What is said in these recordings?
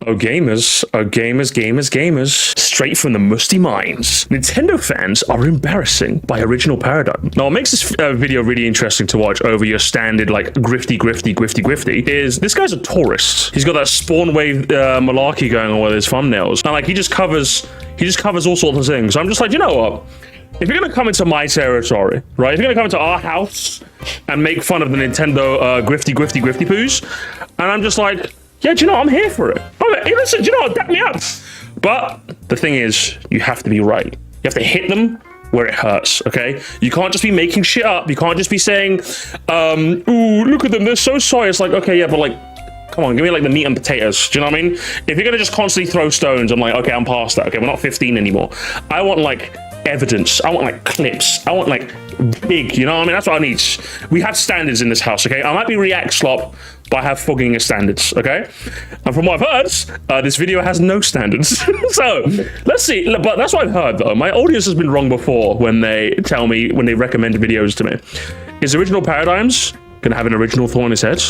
Oh gamers, gamers. Straight from the musty minds. Nintendo fans are embarrassing by original paradigm. Now what makes this video really interesting to watch over your standard like grifty is this guy's a tourist. He's got that spawn wave malarkey going on with his thumbnails. And like he just covers all sorts of things. So I'm just like, you know what? If you're gonna come into my territory, right? If you're gonna come into our house and make fun of the Nintendo grifty poos, and I'm just like, yeah, do you know what? I'm here for it. Okay, hey, listen, do you know what? Back me up. But the thing is, you have to be right. You have to hit them where it hurts, okay? You can't just be making shit up. You can't just be saying, ooh, look at them, they're so sorry. It's like, okay, yeah, but like, come on, give me like the meat and potatoes. Do you know what I mean? If you're gonna just constantly throw stones, I'm like, okay, I'm past that. Okay, we're not 15 anymore. I want like evidence. I want like clips. I want like big, you know what I mean? That's what I need. We have standards in this house, okay? I might be react slop, but I have fucking standards, okay? And from what I've heard, this video has no standards. So let's see. But that's what I've heard though. My audience has been wrong before when they tell me, when they recommend videos to me. Is Original Paradigms gonna have an original thought in his head?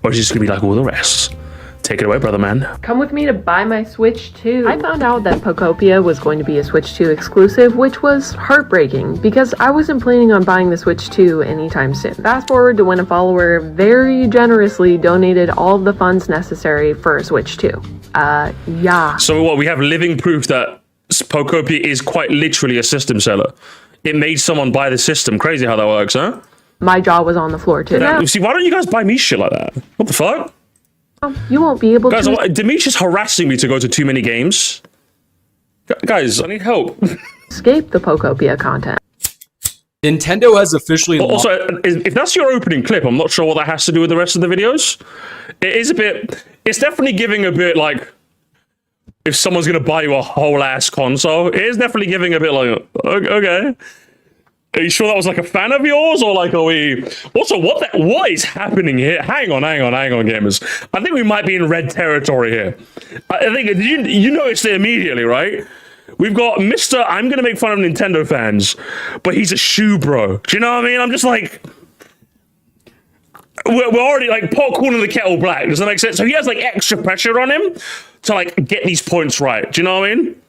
Or is he just gonna be like all the rest? Take it away, brother man. Come with me to buy my Switch 2. I found out that Pokopia was going to be a Switch 2 exclusive, which was heartbreaking because I wasn't planning on buying the Switch 2 anytime soon. Fast forward to when a follower very generously donated all of the funds necessary for a Switch 2. Yeah. So what, we have living proof that Pokopia is quite literally a system seller. It made someone buy the system. Crazy how that works, huh? My jaw was on the floor too. Now, see, why don't you guys buy me shit like that? What the fuck? You won't be able guys, to. Demetrius harassing me to go to too many games. Guys, I need help. Escape the Pokopia content. Nintendo has officially. Also, if that's your opening clip, I'm not sure what that has to do with the rest of the videos. It is a bit. It's definitely giving a bit like. If someone's gonna buy you a whole ass console, it is definitely giving a bit like, okay. Are you sure that was like a fan of yours, or like, are we? Also, what is happening here? Hang on, gamers. I think we might be in red territory here. I think you noticed it immediately, right? We've got Mr. I'm gonna make fun of Nintendo fans, but he's a shoe bro. Do you know what I mean? I'm just like, we're already like pot calling the kettle black. Does that make sense? So he has like extra pressure on him to like get these points right. Do you know what I mean?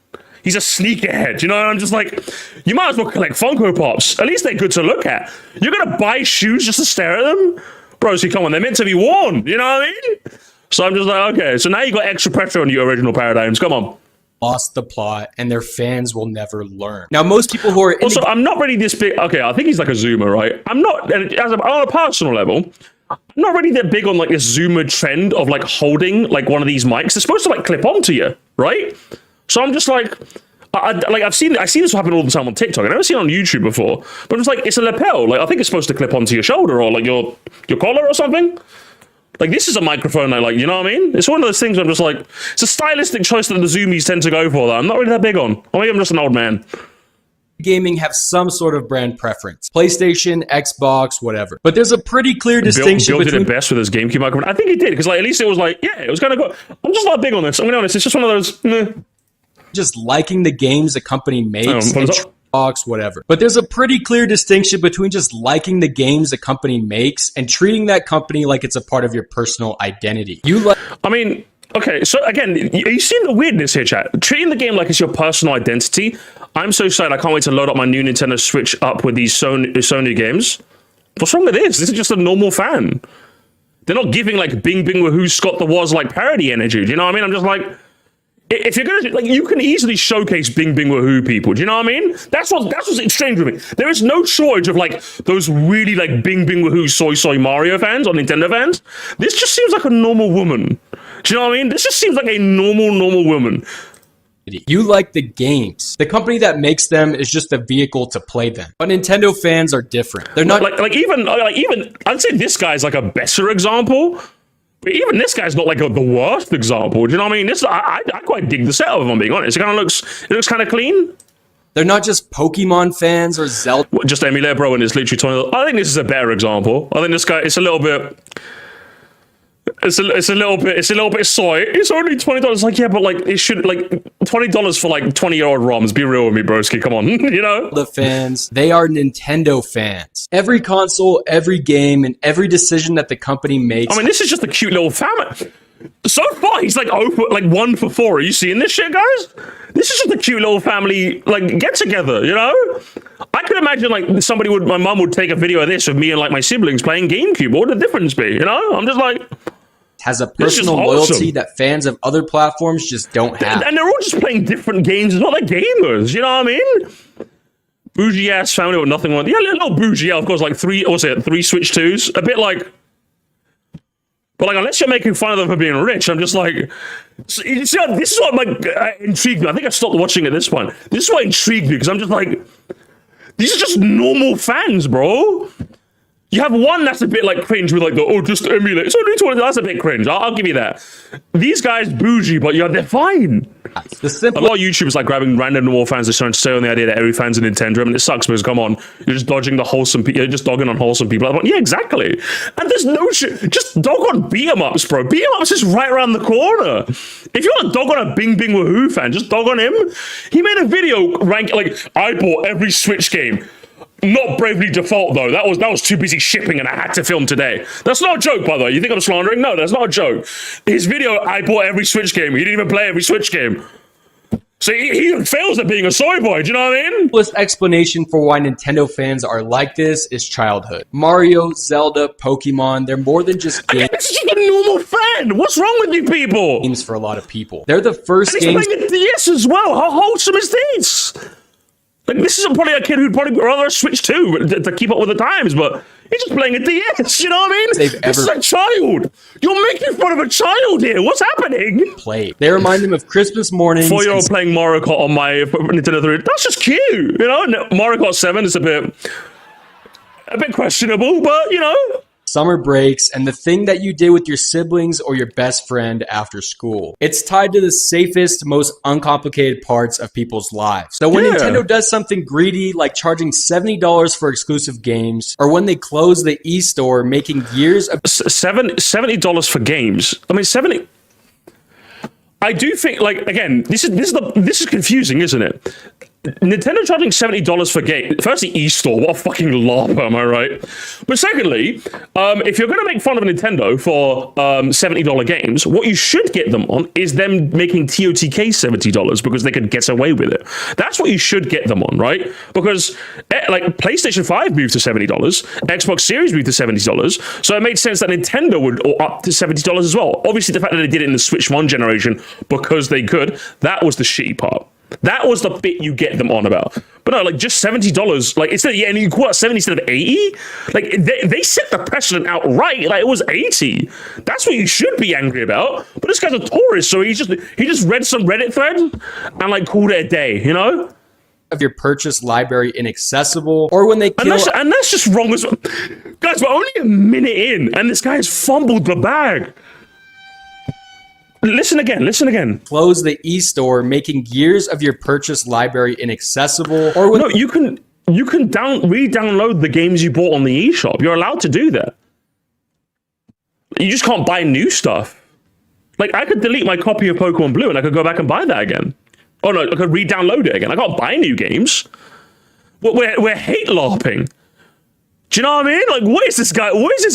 He's a sneakerhead, you know, and I'm just like, you might as well collect Funko Pops. At least they're good to look at. You're gonna buy shoes just to stare at them? Bro, see, come on, they're meant to be worn, you know what I mean? So I'm just like, okay, so now you got extra pressure on your Original Paradigms, come on. Lost the plot, and their fans will never learn. Now, most people who are also, I'm not really this big, okay, I think he's like a Zoomer, right? I'm not, on a personal level, I'm not really that big on like this Zoomer trend of like holding like one of these mics. They're supposed to like clip onto you, right? So I'm just like, I see this happen all the time on TikTok. I've never seen it on YouTube before. But it's like, it's a lapel. Like, I think it's supposed to clip onto your shoulder or like your collar or something. Like, this is a microphone, like, you know what I mean? It's one of those things where I'm just like, it's a stylistic choice that the Zoomies tend to go for that I'm not really that big on. Or maybe I'm just an old man. Gaming have some sort of brand preference. PlayStation, Xbox, whatever. But there's a pretty clear distinction Bill between... did it best with his GameCube microphone. I think he did, because like, at least it was like, yeah, it was kind of good. I'm just not big on this. I'm gonna be honest, it's just one of those, just liking the games a company makes and Xbox, whatever. But there's a pretty clear distinction between just liking the games a company makes and treating that company like it's a part of your personal identity. I mean, okay, so again, you see the weirdness here, chat. Treating the game like it's your personal identity. I'm so excited. I can't wait to load up my new Nintendo Switch up with these Sony games. What's wrong with this? This is just a normal fan. They're not giving like Bing Bing Wahoo Scott the Was like parody energy. Do you know what I mean? I'm just like, if you're gonna like, you can easily showcase Bing Bing Wahoo people. Do you know what I mean? That's what's strange with me. There is no shortage of like those really like Bing Bing Wahoo soy Mario fans or Nintendo fans. This just seems like a normal woman. Do you know what I mean? This just seems like a normal woman. You like the games. The company that makes them is just a vehicle to play them. But Nintendo fans are different. They're not like even I'd say this guy's like a better example. But even this guy's not like the worst example. Do you know what I mean? I quite dig the setup, if I'm being honest. It looks kind of clean. They're not just Pokemon fans or Zelda. Just emulate, bro, and it's literally 20. I think this is a better example. I think this guy, it's a little bit soy. It's only $20. It's like, yeah, but like it should like $20 for like 20-year-old ROMs. Be real with me, broski. Come on, you know. The fans, they are Nintendo fans. Every console, every game, and every decision that the company makes. I mean, this is just a cute little family. So far, he's like 1 for 4. Are you seeing this shit, guys? This is just a cute little family like get together, you know? I could imagine like my mum would take a video of this of me and like my siblings playing GameCube. What would the difference be, you know? I'm just like, has a personal loyalty that fans of other platforms just don't have. And they're all just playing different games as well. They're gamers, you know what I mean? Bougie ass family with nothing on. Yeah, a little bougie, of course, like 3 Switch 2s. A bit like, but like, unless you're making fun of them for being rich, I'm just like, you see, this is what intrigued me. I think I stopped watching at this point. This is what intrigued me because I'm just like, these are just normal fans, bro. You have one that's a bit like cringe with like just emulate. So that's a bit cringe. I'll give you that. These guys bougie, but yeah, they're fine. A lot of YouTubers like grabbing random normal fans and trying to stay on the idea that every fan's an Nintendo. I mean, it sucks because come on, you're just dodging the wholesome people. You're just dogging on wholesome people. Like, yeah, exactly. And there's no shit. Just dog on beat 'em ups, bro. Beat 'em ups is right around the corner. If you want to dog on a Bing Bing Wahoo fan, just dog on him. He made a video like I bought every Switch game. Not Bravely Default though. That was too busy shipping and I had to film today. That's not a joke, by the way. You think I'm slandering? No, that's not a joke. His video, I bought every Switch game. He didn't even play every Switch game. So he fails at being a soy boy. Do you know what I mean? The explanation for why Nintendo fans are like this is childhood. Mario, Zelda, Pokemon, they're more than just games. This is just a normal fan. What's wrong with you people? Games for a lot of people. They're the first and games. He's playing a DS as well. How wholesome is this? Like, this is probably a kid who'd probably rather Switch 2 to keep up with the times, but he's just playing a DS, you know what I mean? This is a child. You're making fun of a child here. What's happening? They remind him of Christmas mornings. 4-year-old playing Mario Kart on my Nintendo 3. That's just cute, you know? Mario Kart 7 is a bit questionable, but, you know. Summer breaks, and the thing that you did with your siblings or your best friend after school. It's tied to the safest, most uncomplicated parts of people's lives. So when Nintendo does something greedy, like charging $70 for exclusive games, or when they close the eStore, making years of... $70 for games. I mean, 70... I do think, like, again, this is confusing, isn't it? Nintendo charging $70 for game. Firstly, eStore, what a fucking larp, am I right? But secondly, if you're going to make fun of Nintendo for $70 games, what you should get them on is them making TOTK $70 because they could get away with it. That's what you should get them on, right? Because like PlayStation 5 moved to $70, Xbox Series moved to $70, so it made sense that Nintendo would up to $70 as well. Obviously, the fact that they did it in the Switch 1 generation because they could, that was the shitty part. That was the bit you get them on about. But no, like just $70, like instead of, and you call it 70 instead of 80? Like they set the precedent outright. Like it was 80. That's what you should be angry about. But this guy's a tourist, so he just read some Reddit thread and like called it a day, you know? Of your purchase library inaccessible, or when they kill... And that's just wrong as well. Guys, we're only a minute in, and this guy has fumbled the bag. Listen again. Close the eStore, making years of your purchase library inaccessible. Or when no, you can re-download the games you bought on the eShop. You're allowed to do that. You just can't buy new stuff. Like, I could delete my copy of Pokemon Blue and I could go back and buy that again. Oh no, I could re-download it again. I can't buy new games. We're hate LARPing. Do you know what I mean? Like, what is this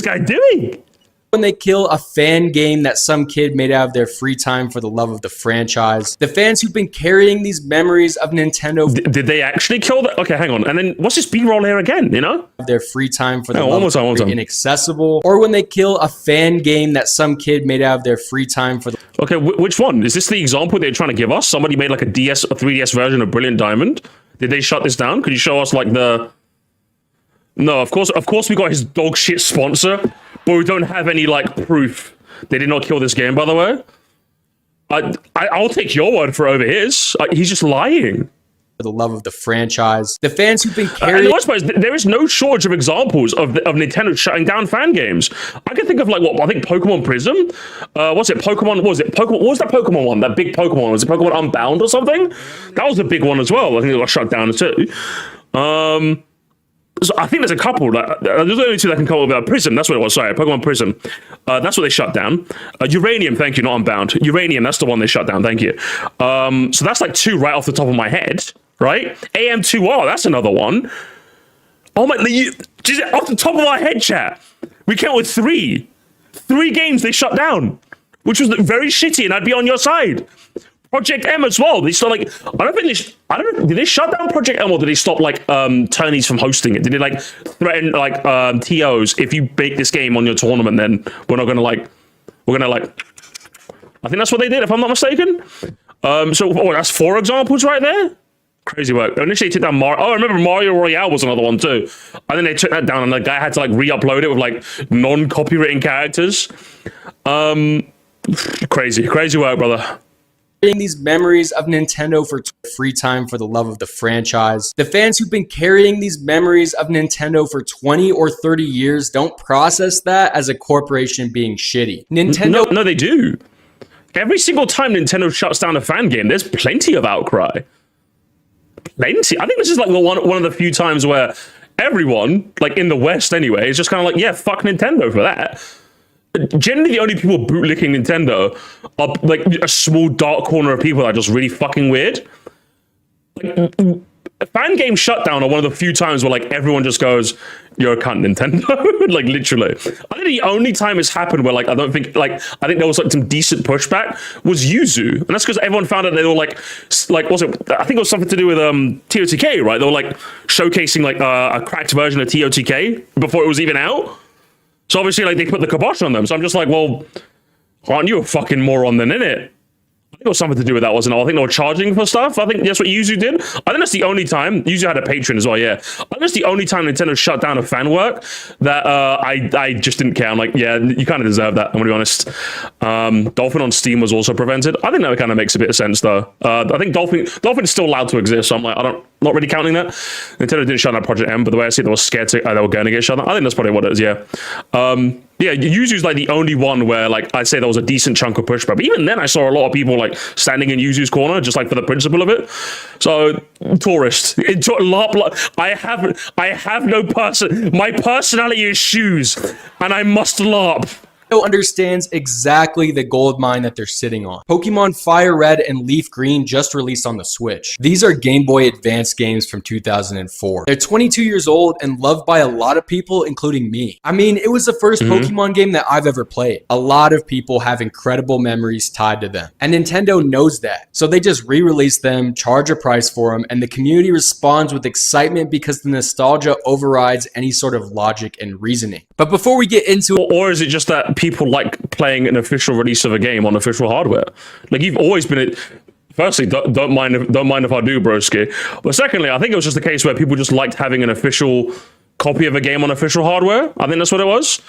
guy doing? When they kill a fan game that some kid made out of their free time for the love of the franchise. The fans who've been carrying these memories of Nintendo... Did they actually kill that? Okay, hang on. And then what's this B-roll here again, you know? Their free time for the love of the inaccessible. Or when they kill a fan game that some kid made out of their free time for the... Okay, which one? Is this the example they're trying to give us? Somebody made like a 3DS version of Brilliant Diamond? Did they shut this down? Could you show us like the... No, of course we got his dog shit sponsor, but we don't have any like proof they did not kill this game, by the way. I'll take your word for over his. He's just lying. For the love of the franchise. The fans who've been carrying... And I suppose there is no shortage of examples of Nintendo shutting down fan games. I can think of like what I think Pokemon Prism. What's it? Pokemon? What was it? What was that Pokemon one? That big Pokemon one? Was it Pokemon Unbound or something? That was a big one as well. I think it got shut down too. So I think there's a couple. There's only two that can come up with Prism. That's what it was. Sorry, Pokemon Prism. That's what they shut down. Uranium, thank you, not Unbound. Uranium, that's the one they shut down. Thank you. So that's like two right off the top of my head, right? AM2R, that's another one. Oh my, off the top of my head, chat. We count with three games they shut down. which was very shitty, and I'd be on your side. Project M as well. They still like, I don't know, did they shut down Project M or did they stop like tourneys from hosting it? Did they like threaten like TOs, if you bake this game on your tournament, then we're gonna like, I think that's what they did, if I'm not mistaken. So that's 4 examples right there. Crazy work. Initially took down Mario. Oh, I remember Mario Royale was another one too. And then they took that down and the guy had to like re-upload it with like non-copywritten characters. Crazy work, brother. These memories of Nintendo for free time for the love of the franchise. The fans who've been carrying these memories of Nintendo for 20 or 30 years don't process that as a corporation being shitty. Nintendo... No, they do. Every single time Nintendo shuts down a fan game, there's plenty of outcry. Plenty. I think this is like one of the few times where everyone, like in the West anyway, is just kind of like, yeah, fuck Nintendo for that. Generally, the only people bootlicking Nintendo are like a small dark corner of people that are just really fucking weird. Like, a fan game shutdown are one of the few times where like everyone just goes, "You're a cunt, Nintendo." Like literally. I think the only time it's happened where like I think there was like some decent pushback was Yuzu, and that's because everyone found out they were like was it? I think it was something to do with TOTK, right? They were like showcasing like a cracked version of TOTK before it was even out. So obviously, like, they put the kibosh on them. So I'm just like, well, aren't you a fucking moron then, innit? I think it was something to do with that, wasn't it? I think they were charging for stuff. I think that's what Yuzu did. I think that's the only time. Yuzu had a patron as well, yeah. I think that's the only time Nintendo shut down a fan work that I just didn't care. I'm like, yeah, you kind of deserve that, I'm going to be honest. Dolphin on Steam was also prevented. I think that kind of makes a bit of sense, though. I think Dolphin's still allowed to exist, so I'm like, not really counting that. Nintendo didn't shut down Project M, but the way I see it, they were scared they were going to get shut down. I think that's probably what it is, yeah. Yeah, Yuzu's like the only one where like I'd say there was a decent chunk of pushback. But even then I saw a lot of people like standing in Yuzu's corner just like for the principle of it. So tourist. I have no person. My personality is shoes and I must LARP. Understands exactly the gold mine that they're sitting on. Pokemon Fire Red and Leaf Green just released on the Switch. These are Game Boy Advance games from 2004. They're 22 years old and loved by a lot of people, including me. I mean, it was the first Pokemon game that I've ever played. A lot of people have incredible memories tied to them. And Nintendo knows that. So they just re-release them, charge a price for them, and the community responds with excitement because the nostalgia overrides any sort of logic and reasoning. But before we get into it... Or is it just that people like playing an official release of a game on official hardware? Like, you've always been... Firstly, don't mind if I do, broski. But secondly, I think it was just a case where people just liked having an official copy of a game on official hardware. I think that's what it was.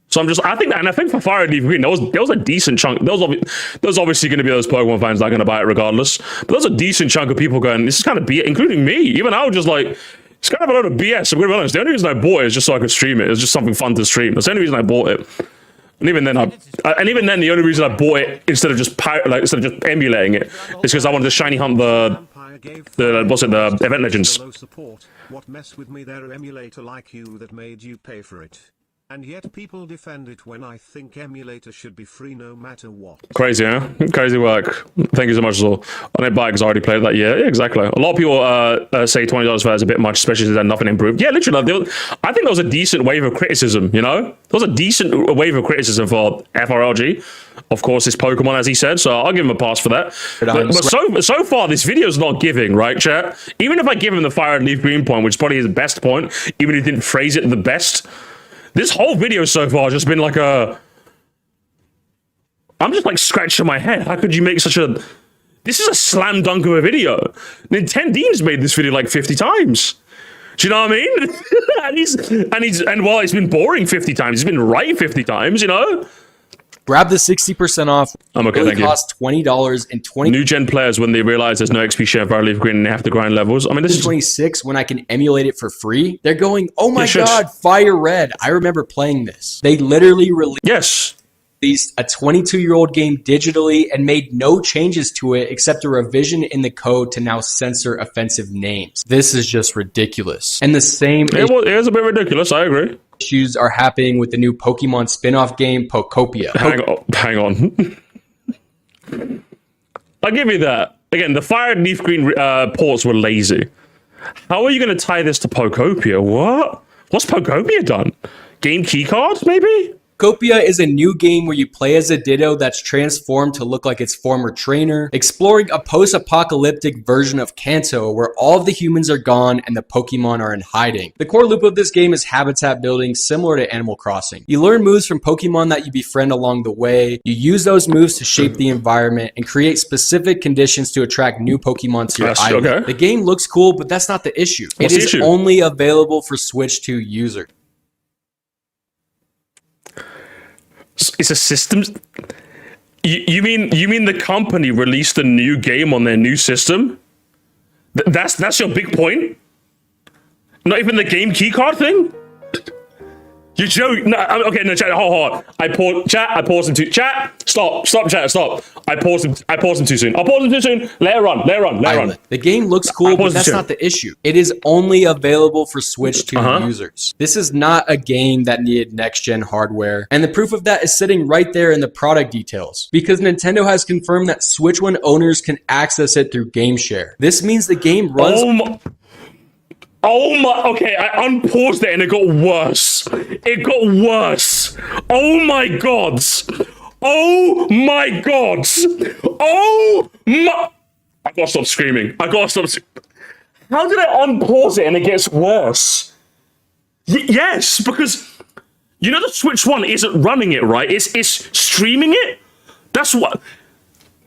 So I think for Fire and Leaf Green, there was a decent chunk. There was obviously going to be those Pokemon fans that are going to buy it regardless. But there was a decent chunk of people going, this is kind of BS, including me. Even I was just like, it's kind of a load of BS. I'm going to be honest. The only reason I bought it is just so I could stream it. It was just something fun to stream. That's the only reason I bought it. And even then, the only reason I bought it instead of just emulating it is because I wanted to shiny hunt the Event Legends. What mess with me, their emulator like you that made you pay for it. And yet people defend it when I think emulator should be free no matter what. Crazy, huh? Crazy work. Thank you so much, Zul. I didn't buy it because I already played that. Yeah, exactly. A lot of people say $20 for that is a bit much, especially since there's nothing improved. Yeah, literally. I think there was a decent wave of criticism, you know? There was a decent wave of criticism for FRLG. Of course, it's Pokemon, as he said, so I'll give him a pass for that. But so far, this video's not giving, right, chat? Even if I give him the Fire and Leaf Green point, which is probably his best point, even if he didn't phrase it the best... This whole video so far has just been like I'm just like scratching my head. How could you make such a... This is a slam dunk of a video. Nintendo's made this video like 50 times. Do you know what I mean? and while it's been boring 50 times, it's been right 50 times, you know? Grab the 60% off. I'm okay, thank you. It costs $20 and 20. New gen players, when they realize there's no XP share of Fire Leaf Green and they have to grind levels. I mean, this is 26 when I can emulate it for free. They're going, oh my god, Fire Red. I remember playing this. They literally released a 22-year-old game digitally and made no changes to it except a revision in the code to now censor offensive names. This is just ridiculous. And the same... It is a bit ridiculous, I agree. Issues are happening with the new Pokemon spin-off game, Pokopia. Hang on. I'll give you that. Again, the Fire and Leaf Green ports were lazy. How are you going to tie this to Pokopia? What? What's Pokopia done? Game keycard, maybe? Copia is a new game where you play as a Ditto that's transformed to look like its former trainer, exploring a post-apocalyptic version of Kanto where all of the humans are gone and the Pokemon are in hiding. The core loop of this game is habitat building similar to Animal Crossing. You learn moves from Pokemon that you befriend along the way, you use those moves to shape the environment and create specific conditions to attract new Pokemon to your island. Okay. The game looks cool, but that's not the issue. What's It the is issue? only available for Switch 2 users. It's a system. You mean the company released a new game on their new system? That's your big point? Not even the game keycard thing? You're joking. No, okay, no, chat, hold on. I paused him too. Chat, stop, chat, stop. I paused him too soon. I'll pause him too soon. Let it run. The game looks cool, but that's not the issue. It is only available for Switch 2 users. This is not a game that needed next-gen hardware, and the proof of that is sitting right there in the product details, because Nintendo has confirmed that Switch 1 owners can access it through GameShare. This means the game runs... Oh my, okay, I unpaused it and it got worse. It got worse. Oh my god. Oh my god. Oh my. I gotta stop screaming. How did I unpause it and it gets worse? Yes, because you know the Switch 1 isn't running it, right? It's streaming it. That's what.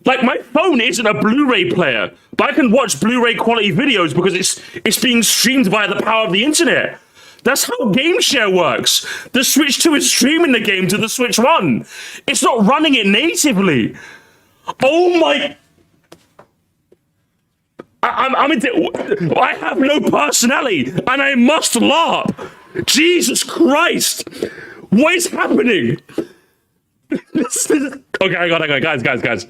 Like, my phone isn't a Blu-ray player, but I can watch Blu-ray quality videos because it's being streamed via the power of the internet. That's how GameShare works. The Switch 2 is streaming the game to the Switch 1. It's not running it natively. Oh my... I have no personality, and I must laugh. Jesus Christ. What is happening? Okay, I got it, guys.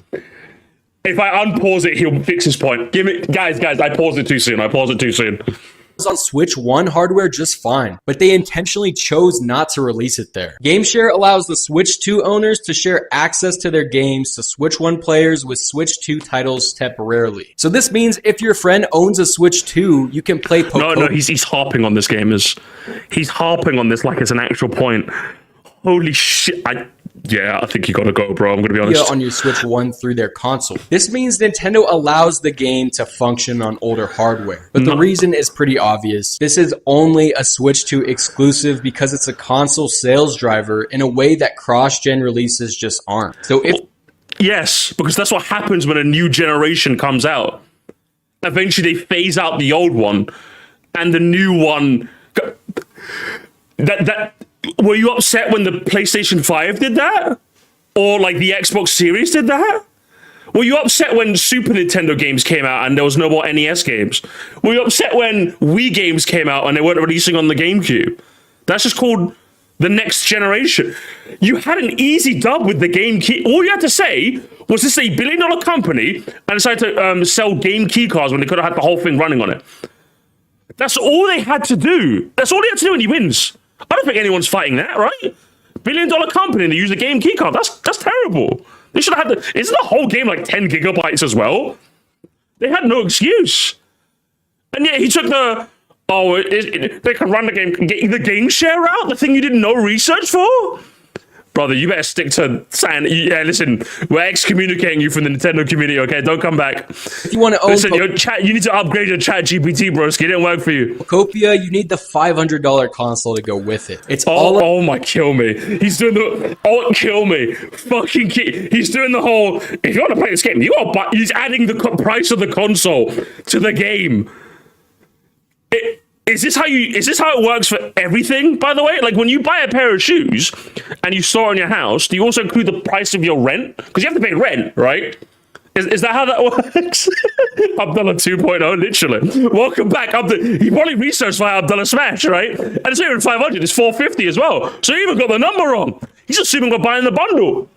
If I unpause it, he'll fix his point. Guys, I paused it too soon. On Switch 1 hardware just fine, but they intentionally chose not to release it there. GameShare allows the Switch 2 owners to share access to their games to Switch 1 players with Switch 2 titles temporarily. So this means if your friend owns a Switch 2, you can play Pokemon. No, he's harping on this, gamers. He's harping on this like it's an actual point. Holy shit. I think you gotta go, bro. I'm gonna be honest. On your Switch 1 through their console. This means Nintendo allows the game to function on older hardware. But the reason is pretty obvious. This is only a Switch 2 exclusive because it's a console sales driver in a way that cross-gen releases just aren't. So if... Yes, because that's what happens when a new generation comes out. Eventually they phase out the old one, and the new one... Were you upset when the PlayStation 5 did that? Or like the Xbox Series did that? Were you upset when Super Nintendo games came out and there was no more NES games? Were you upset when Wii games came out and they weren't releasing on the GameCube? That's just called the next generation. You had an easy dub with the GameCube. All you had to say was this is a billion-dollar company and decided to sell game key cards when they could have had the whole thing running on it. That's all they had to do. That's all they had to do and he wins. I don't think anyone's fighting that, right? Billion-dollar company and they use a game key card. That's terrible. They should have had isn't the whole game like 10 gigabytes as well? They had no excuse. And yet he took they can run the game, get the game share route, the thing you did no research for? Brother, you better stick to saying, yeah, listen, we're excommunicating you from the Nintendo community, okay? Don't come back. If you want to own... Listen, you need to upgrade your chat GPT, broski. It didn't work for you. Copia, you need the $500 console to go with it. It's Oh my, kill me. He's doing kill me. Fucking he's doing the whole, if you want to play this game, you gotta buy, he's adding the price of the console to the game. Is this how it works for everything, by the way? Like, when you buy a pair of shoes and you store in your house, do you also include the price of your rent? Because you have to pay rent, right? Is that how that works? Abdullah 2.0, literally. Welcome back. He probably researched via Abdullah Smash, right? And it's not even 500, it's 450 as well. So he even got the number wrong. He's assuming we're buying the bundle.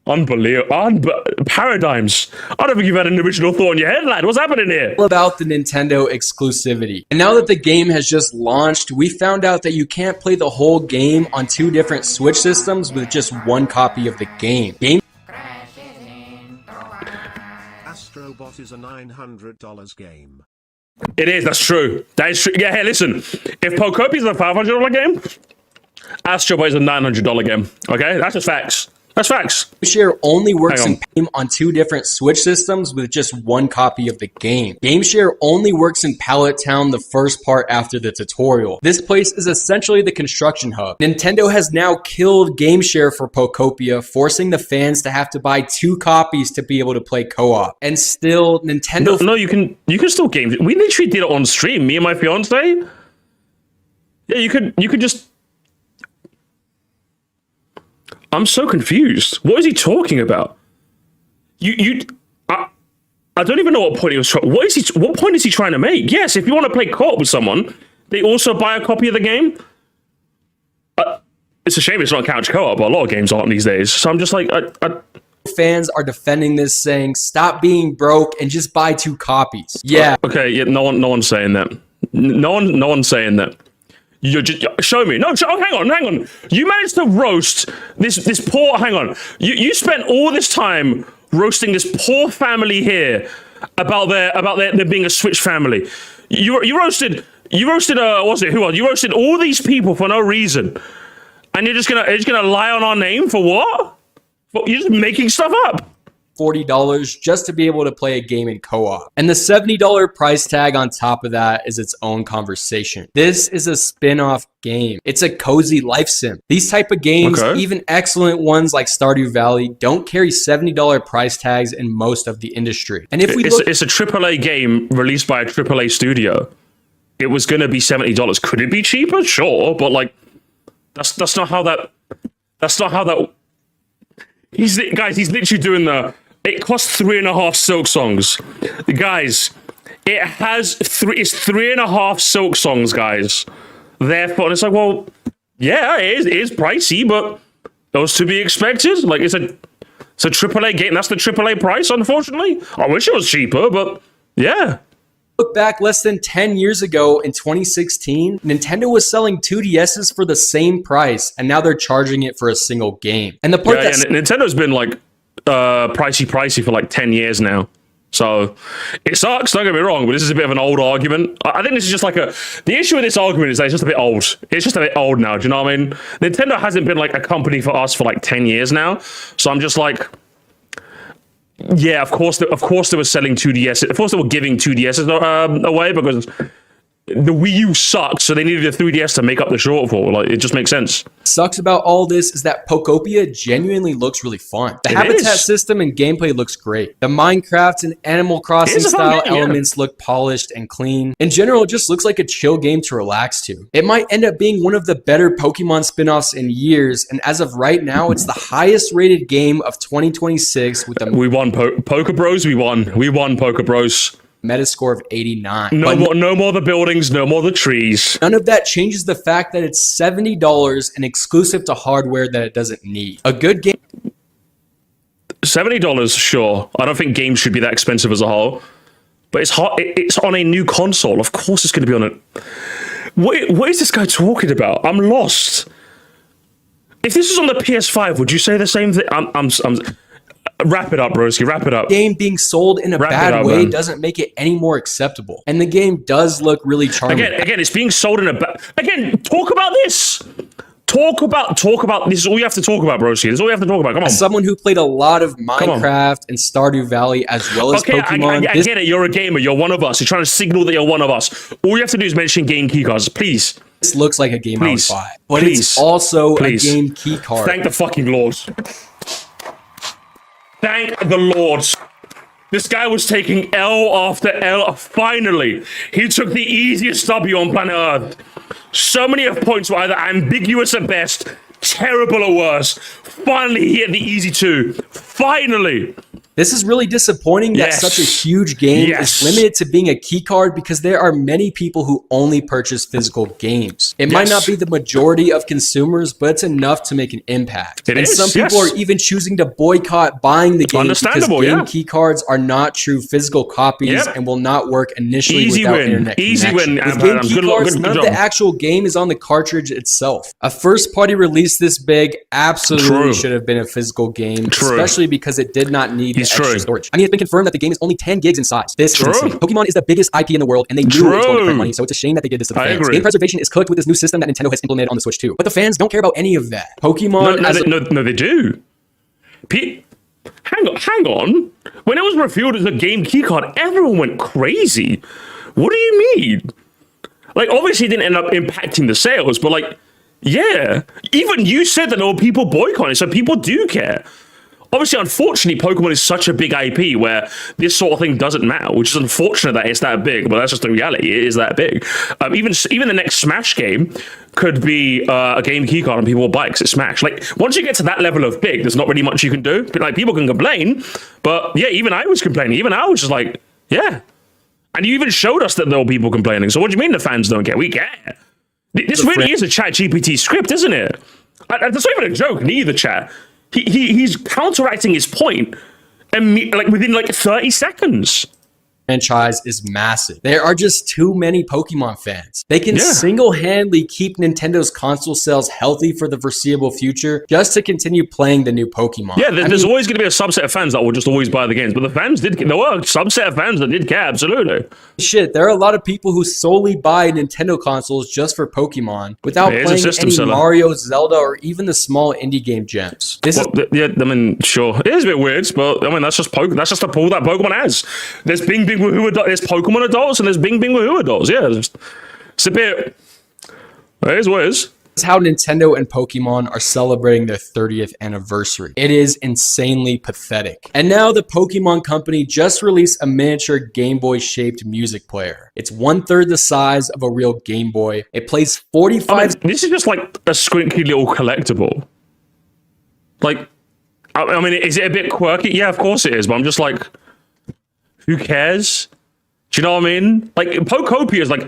Unbelievable. Paradigms. I don't think you've had an original thought in your head, lad. What's happening here? About the Nintendo exclusivity. And now that the game has just launched, we found out that you can't play the whole game on 2 different Switch systems with just 1 copy of the game. Astrobot is a $900 game. It is, that's true. That is true. Yeah, hey, listen. If Pokopia is a $500 game, Astro Boy is a $900 game. Okay, that's just facts. That's facts. GameShare only works in game on 2 different Switch systems with just 1 copy of the game. GameShare only works in Pallet Town, the first part after the tutorial. This place is essentially the construction hub. Nintendo has now killed GameShare for Pokopia, forcing the fans to have to buy 2 copies to be able to play co-op. And still, Nintendo... No, you can still game. We literally did it on stream, me and my fiance. Yeah, you could just... I'm so confused. What is he talking about? I don't even know what point he was trying. What point is he trying to make? Yes, if you want to play co-op with someone, they also buy a copy of the game. It's a shame it's not couch co-op, but a lot of games aren't these days. So I'm just like, fans are defending this, saying stop being broke and just buy 2 copies. Yeah. Okay. Yeah. No one's saying that. No one's saying that. You just show me. No, hang on. You managed to roast this poor. Hang on. You spent all this time roasting this poor family here about there being a Switch family. You roasted. What's it? Who else? You roasted all these people for no reason, and you're just gonna lie on our name for what? You're just making stuff up. $40 just to be able to play a game in co-op. And the $70 price tag on top of that is its own conversation. This is a spin-off game. It's a cozy life sim. These type of games, even excellent ones like Stardew Valley, don't carry $70 price tags in most of the industry. And if it's a AAA game released by a AAA studio. It was going to be $70. Could it be cheaper? Sure, but like that's not how that. He's literally doing the. It costs 3.5 Silk Songs, guys. It's 3.5 Silk Songs, guys. Therefore, and it's like, well, yeah, it is pricey, but that was to be expected. Like it's a AAA game. That's the AAA price, unfortunately. I wish it was cheaper, but yeah. Look back less than 10 years ago in 2016, Nintendo was selling 2DSs for the same price, and now they're charging it for a single game. And the part Nintendo's been like pricey for like 10 years now. So it sucks, don't get me wrong, but this is a bit of an old argument. I think this is just like the issue with this argument is that it's just a bit old. It's just a bit old now, do you know what I mean? Nintendo hasn't been like a company for us for like 10 years now. So I'm just like, yeah, of course they were selling 2DS. Of course they were giving 2DSs away because the Wii U sucks, so they needed a 3DS to make up the shortfall. Like, it just makes sense. Sucks about all this is that Pokopia genuinely looks really fun. The habitat system and gameplay looks great. The Minecraft and Animal Crossing style elements look polished and clean. In general, it just looks like a chill game to relax to. It might end up being one of the better Pokemon spin-offs in years, and as of right now, it's the highest rated game of 2026 with the... We won, Poke Bros, we won. We won, Poke Bros. Metascore of 89. No more the buildings, no more the trees. None of that changes the fact that it's $70 and exclusive to hardware that it doesn't need. A good game... $70, sure. I don't think games should be that expensive as a whole. But it's hot. It's on a new console. Of course it's going to be on it. What is this guy talking about? I'm lost. If this was on the PS5, would you say the same thing? I'm wrap it up, broski. Wrap it up. Game being sold in a bad way doesn't make it any more acceptable. And the game does look really charming. Again, it's being sold in a bad... Again, talk about this. Talk about... This is all you have to talk about, broski. This is all you have to talk about. Come on. As someone who played a lot of Minecraft and Stardew Valley as well as Pokemon... I get it. You're a gamer. You're one of us. You're trying to signal that you're one of us. All you have to do is mention game keycards. Please. This looks like a game I would buy. But it's also a game keycard. Thank the fucking Lord. Thank the Lord. This guy was taking L after L. Finally, he took the easiest W on planet Earth. So many of points were either ambiguous at best, terrible at worst. Finally, he hit the easy 2. Finally. This is really disappointing that such a huge game is limited to being a keycard because there are many people who only purchase physical games. It might not be the majority of consumers, but it's enough to make an impact. Some people are even choosing to boycott buying the game because game keycards are not true physical copies and will not work initially without internet connection. With game keycards, none of the actual game is on the cartridge itself. A first-party release this big absolutely should have been a physical game, especially because it did not need extra storage. I mean, it's been confirmed that the game is only 10 gigs in size. This is insane. Pokemon is the biggest IP in the world, and they knew it was going to print money, so it's a shame that they did this to the fans. Game preservation is cooked with this new system that Nintendo has implemented on the Switch 2. But the fans don't care about any of that. Pokemon... No, they do. Hang on. When it was revealed as a game keycard, everyone went crazy. What do you mean? Like, obviously it didn't end up impacting the sales, but like, yeah. Even you said that there were people boycotting, so people do care. Obviously, unfortunately, Pokemon is such a big IP where this sort of thing doesn't matter, which is unfortunate that it's that big, but that's just the reality. It is that big. Even the next Smash game could be a game keycard and people will buy it because it's Smash. Like, once you get to that level of big, there's not really much you can do. But, like, people can complain, but yeah, even I was complaining. Even I was just like, yeah. And you even showed us that there were people complaining. So what do you mean the fans don't care? We care. This really is a ChatGPT script, isn't it? That's not even a joke, neither, chat. He's counteracting his point, and like within like 30 seconds. Franchise is massive. There are just too many Pokemon fans. They can single-handedly keep Nintendo's console sales healthy for the foreseeable future just to continue playing the new Pokemon. Yeah, there's always going to be a subset of fans that will just always buy the games, but the fans there were a subset of fans that did care, absolutely. Shit, there are a lot of people who solely buy Nintendo consoles just for Pokemon without playing any Mario, Zelda, or even the small indie game gems. Yeah, I mean, sure, it is a bit weird, but I mean that's just a pull that Pokemon has. There's there's Pokemon adults and there's Bing Woohoo adults. Yeah, it's a bit. It is what it is. It's how Nintendo and Pokemon are celebrating their 30th anniversary. It is insanely pathetic. And now the Pokemon company just released a miniature Game Boy shaped music player. It's 1/3 the size of a real Game Boy. It plays 45. This is just like a squinky little collectible. Like, I mean, is it a bit quirky? Yeah, of course it is. But I'm just like, who cares? Do you know what I mean? Like, Pokopia is like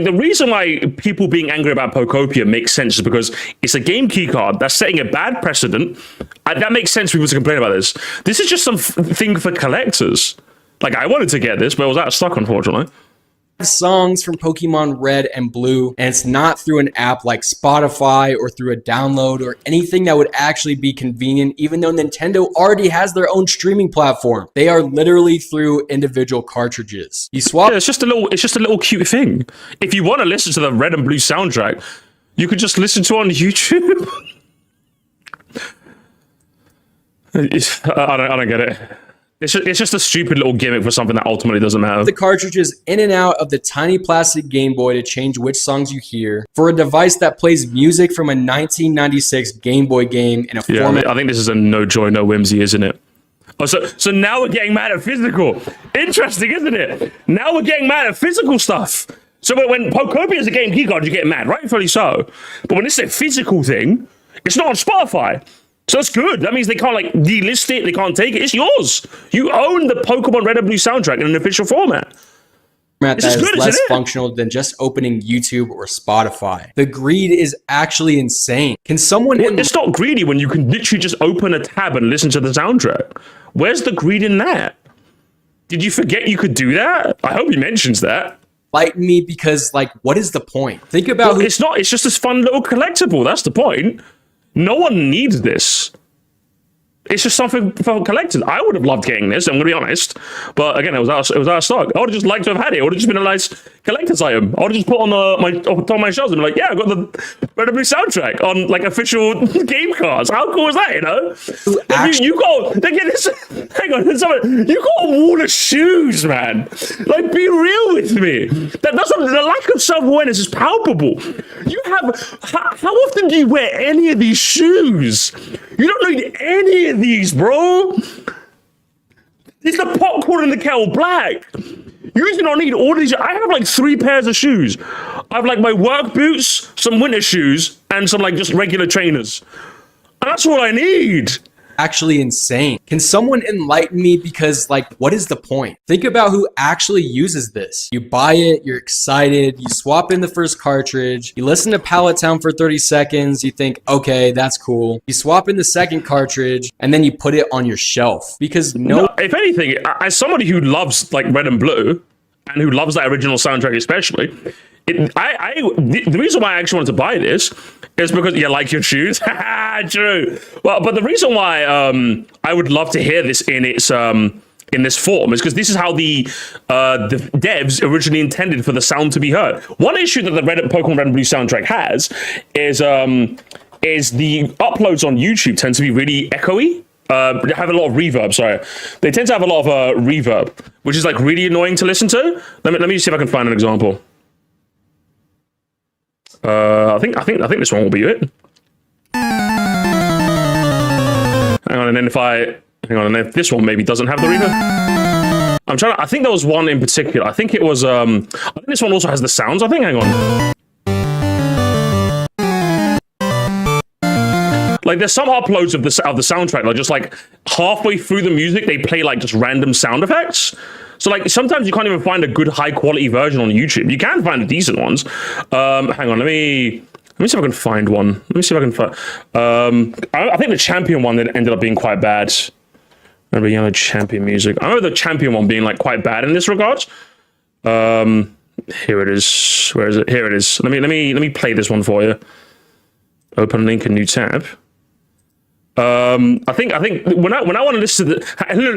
the reason why people being angry about Pokopia makes sense is because it's a game key card that's setting a bad precedent. That makes sense for people to complain about this. This is just thing for collectors. Like, I wanted to get this, but it was out of stock, unfortunately. Songs from Pokemon Red and Blue, and it's not through an app like Spotify or through a download or anything that would actually be convenient, even though Nintendo already has their own streaming platform. They are literally through individual cartridges. You swap. Yeah, it's just a little cute thing. If you want to listen to the Red and Blue soundtrack, you could just listen to it on YouTube. I don't get it. It's just a stupid little gimmick for something that ultimately doesn't matter. The cartridges in and out of the tiny plastic Game Boy to change which songs you hear for a device that plays music from a 1996 Game Boy game in a format. I think this is a no joy, no whimsy, isn't it? Oh, so now we're getting mad at physical. Interesting, isn't it? Now we're getting mad at physical stuff. So when Pokopia is a game keycard, you get mad, rightfully so. But when it's a physical thing, it's not on Spotify. So that's good. That means they can't like delist it. They can't take it. It's yours. You own the Pokemon Red and Blue soundtrack in an official format. That is less functional than just opening YouTube or Spotify. The greed is actually insane. Can someone... It's not greedy when you can literally just open a tab and listen to the soundtrack. Where's the greed in that? Did you forget you could do that? I hope he mentions that. Fight me because, like, what is the point? Think about... It's not. It's just this fun little collectible. That's the point. No one needs this. It's just something for collectors. I would have loved getting this, I'm going to be honest. But again, it was out of stock. I would have just liked to have had it. It would have just been a nice collector's item. I would have just put on my shelves and be like, yeah, I got the Red and Blue soundtrack on like official game cards. How cool is that, you know? Hang on, you got a wall of shoes, man. Like, be real with me. The lack of self-awareness is palpable. How often do you wear any of these shoes? You don't need any of these, bro. It's the pot calling the kettle black. You do not need all these. I have like 3 pairs of shoes. I have like my work boots, some winter shoes, and some like just regular trainers. And that's all I need. Actually insane. Can someone enlighten me? Because, like, what is the point? Think about who actually uses this. You buy it, you're excited, you swap in the first cartridge, you listen to Pallet Town for 30 seconds, you think, okay, that's cool. You swap in the second cartridge, and then you put it on your shelf. Because if anything, as somebody who loves like Red and Blue, and who loves that original soundtrack especially, The reason why I actually wanted to buy this is because you like your shoes. True. Well, but the reason why I would love to hear this in its in this form is because this is how the devs originally intended for the sound to be heard. One issue that the Pokemon Red and Blue soundtrack has is the uploads on YouTube tend to be really echoey. They have a lot of reverb. Sorry, they tend to have a lot of reverb, which is like really annoying to listen to. Let me see if I can find an example. I think this one will be it. Hang on, and then if this one maybe doesn't have the reverb. I think there was one in particular. I think it was I think this one also has the sounds. I think. Hang on. Like there's some uploads of the soundtrack, like just like halfway through the music, they play like just random sound effects. So like sometimes you can't even find a good high quality version on YouTube. You can find the decent ones. Hang on, let me see if I can find one. Let me see if I can find. I think the champion one that ended up being quite bad. Remember, yellow champion music. I remember the champion one being like quite bad in this regard. Here it is. Where is it? Here it is. Let me play this one for you. Open link, a new tab. I think when I want to listen to the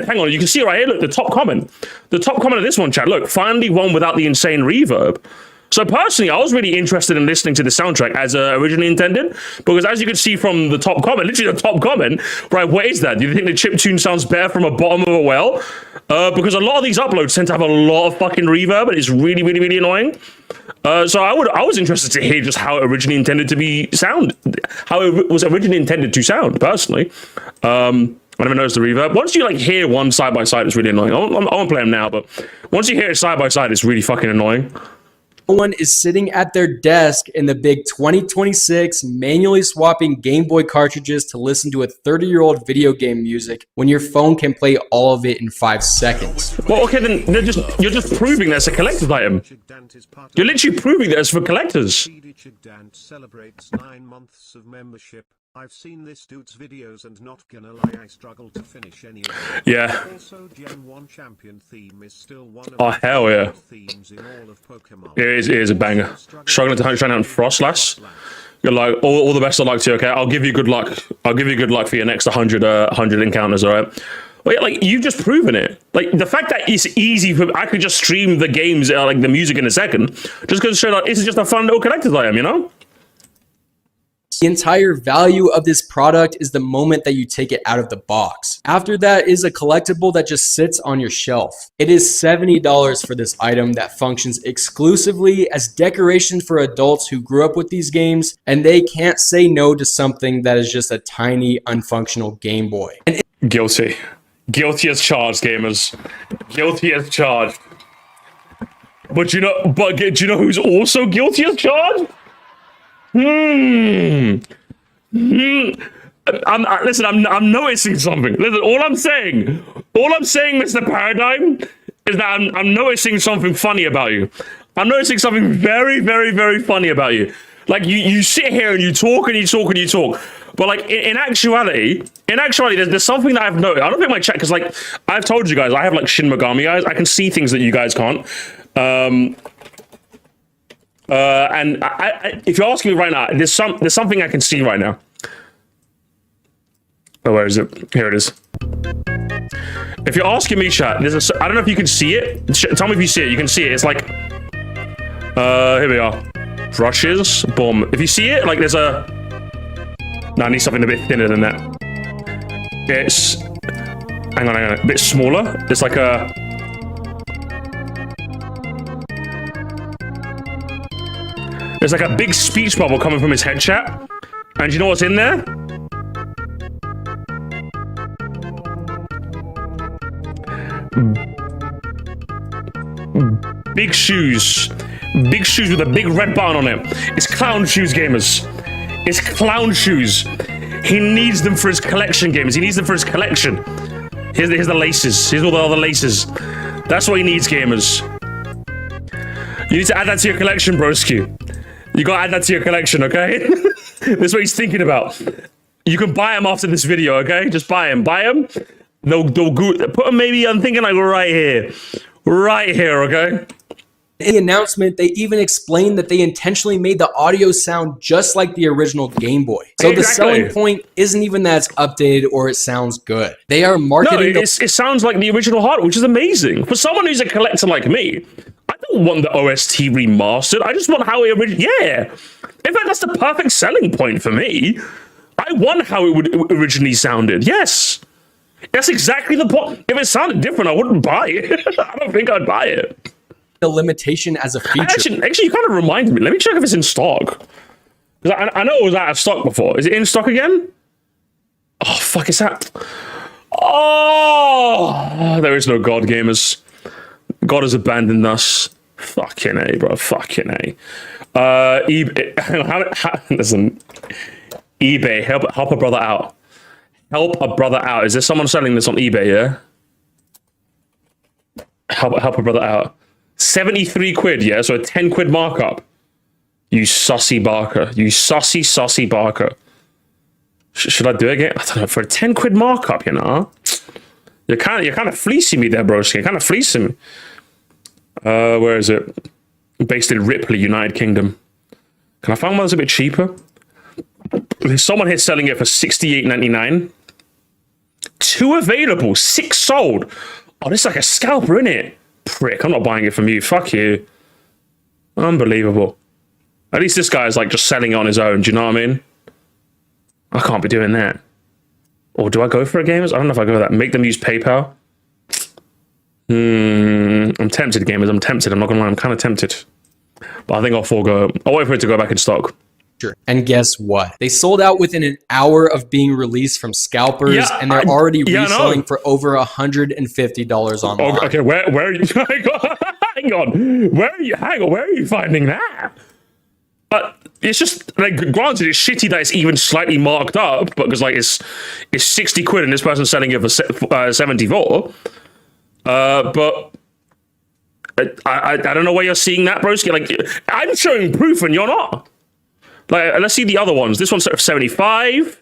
hang on, you can see right here, look, the top comment of this one, chat, look, finally one without the insane reverb. So personally, I was really interested in listening to the soundtrack as originally intended, because as you can see from the top comment, literally the top comment, right, what is that? Do you think the chiptune sounds better from a bottom of a well? Because a lot of these uploads tend to have a lot of fucking reverb, and it's really, really, really annoying. So I was interested to hear just how it originally intended to sound, how it was originally intended to sound, personally. I never noticed the reverb. Once you like hear one side by side, it's really annoying. I won't play them now, but once you hear it side by side, it's really fucking annoying. Someone is sitting at their desk in the big 2026 manually swapping Game Boy cartridges to listen to a 30-year-old video game music when your phone can play all of it in 5 seconds. Well, okay, then you're just proving that's a collector's item. You're literally proving that it's for collectors. Celebrates 9 months of membership. I've seen this dude's videos and not gonna lie, I struggle to finish any of them. Yeah. Also, Gen 1 champion theme is still one of the hell yeah. Themes in all of Pokemon. It is a banger. Struggling to train out Frostlass. You're like, all the best of luck to you, okay? I'll give you good luck. I'll give you good luck for your next 100 encounters, all right? Well, yeah, like, you've just proven it. Like, the fact that it's easy for... I could just stream the games, like, the music in a second, just goes to show that this is just a fun little collector's item, you know? The entire value of this product is the moment that you take it out of the box. After that is a collectible that just sits on your shelf. It is $70 for this item that functions exclusively as decoration for adults who grew up with these games, and they can't say no to something that is just a tiny, unfunctional Game Boy. And Guilty. Guilty as charged, gamers. Guilty as charged. But do you know who's also guilty as charged? Listen, I'm noticing something. Listen, all I'm saying, Mr. Paradigm, is that I'm noticing something funny about you. I'm noticing something very, very, very funny about you. Like you sit here and you talk and you talk and you talk, but like in actuality, there's something that I've noticed. I don't think my chat, because like I've told you guys, I have like Shin Megami eyes. I can see things that you guys can't. And if you're asking me right now, there's something I can see right now. Oh, where is it? Here it is. If you're asking me, chat, I don't know if you can see it. Tell me if you see it. You can see it. It's like, here we are. Brushes, boom. If you see it, like there's a... No, I need something a bit thinner than that. It's... Hang on. A bit smaller. It's like a... There's like a big speech bubble coming from his head, chat. And you know what's in there? Big shoes. Big shoes with a big red button on it. It's clown shoes, gamers. It's clown shoes. He needs them for his collection, gamers. He needs them for his collection. Here's the laces. Here's all the other laces. That's what he needs, gamers. You need to add that to your collection, broski. You gotta add that to your collection, okay? That's what he's thinking about. You can buy them after this video, okay? Just buy them. Buy them. They'll go. Put them maybe, I'm thinking like right here. Right here, okay? In the announcement, they even explained that they intentionally made the audio sound just like the original Game Boy. So the selling point isn't even that it's updated or it sounds good. They are marketing. No, it sounds like the original hardware, which is amazing. For someone who's a collector like me, I don't want the OST remastered. I just want how it originally. Yeah. In fact, that's the perfect selling point for me. I want how it would originally sounded. Yes. That's exactly the point. If it sounded different, I wouldn't buy it. I don't think I'd buy it. The limitation as a feature. Actually, you kind of reminded me. Let me check if it's in stock. Because I know it was out of stock before. Is it in stock again? Oh, fuck, is that? Oh, there is no God, gamers. God has abandoned us. Fucking A, bro. Fucking A. eBay. Listen. eBay. Help a brother out. Help a brother out. Is there someone selling this on eBay, yeah? Help a brother out. 73 quid, yeah? So a 10 quid markup. You sussy barker. You sussy barker. Should I do it again? I don't know. For a 10 quid markup, you know? You're kind of fleecing me there, broski. You're kind of fleecing me. Where is it? Based in Ripley, United Kingdom. Can I find one that's a bit cheaper? There's someone here selling it for $68.99. 2 available, 6 sold. Oh, this is like a scalper, innit? Prick, I'm not buying it from you. Fuck you. Unbelievable. At least this guy is like just selling it on his own. Do you know what I mean? I can't be doing that. Or do I go for a gamers? I don't know if I go for that. Make them use PayPal. I'm tempted, gamers. I'm tempted. I'm not gonna lie. I'm kind of tempted. But I think I'll forego. I'll wait for it to go back in stock. And guess what? They sold out within an hour of being released from scalpers, and they're already reselling for over $150 online. Okay, where are you? Hang on. Where are you finding that? But it's just like, granted, it's shitty that it's even slightly marked up, because like it's 60 quid and this person's selling it for 74. But I don't know where you're seeing that, broski. Like, I'm showing proof and you're not. Like, let's see the other ones. This one's 75,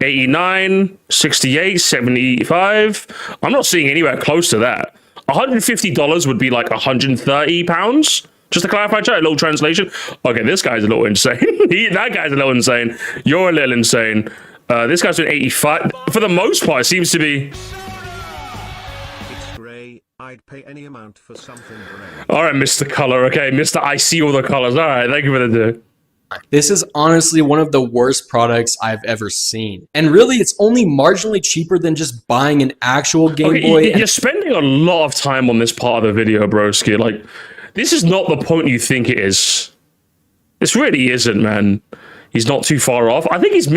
89, 68, 75. I'm not seeing anywhere close to that. $150 would be like £130. Just to clarify, chat, a little translation. Okay, this guy's a little insane. That guy's a little insane. You're a little insane. This guy's doing 85. For the most part, it seems to be. It's grey. I'd pay any amount for something grey. All right, Mr. Color. Okay, Mr. I see all the colors. All right, thank you for the do. This is honestly one of the worst products I've ever seen. And really, it's only marginally cheaper than just buying an actual Game Boy. You're spending a lot of time on this part of the video, broski. Like, this is not the point you think it is. This really isn't, man. He's not too far off. I think he's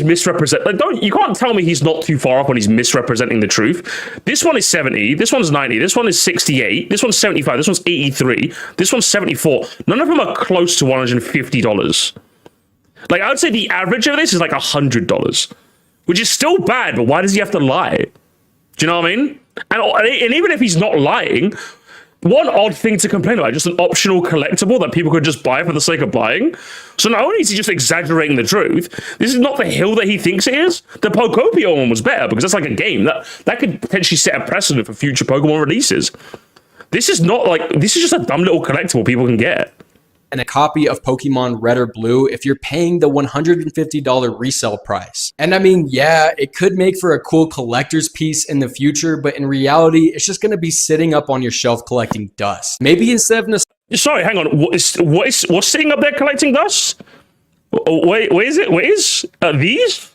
misrepresenting. Like, you can't tell me he's not too far off when he's misrepresenting the truth. This one is 70. This one's 90. This one is 68. This one's 75. This one's 83. This one's 74. None of them are close to $150. Like, I would say the average of this is like $100, which is still bad. But why does he have to lie? Do you know what I mean? And even if he's not lying, one odd thing to complain about, just an optional collectible that people could just buy for the sake of buying. So not only is he just exaggerating the truth, this is not the hill that he thinks it is. The Pokopio one was better because that's like a game that could potentially set a precedent for future Pokemon releases. This is not like, this is just a dumb little collectible people can get. And a copy of Pokemon Red or Blue if you're paying the $150 resale price. And I mean, yeah, it could make for a cool collector's piece in the future, but in reality, it's just going to be sitting up on your shelf collecting dust. Maybe instead of... Sorry, hang on. What's sitting up there collecting dust? Wait, where is it? Where is these?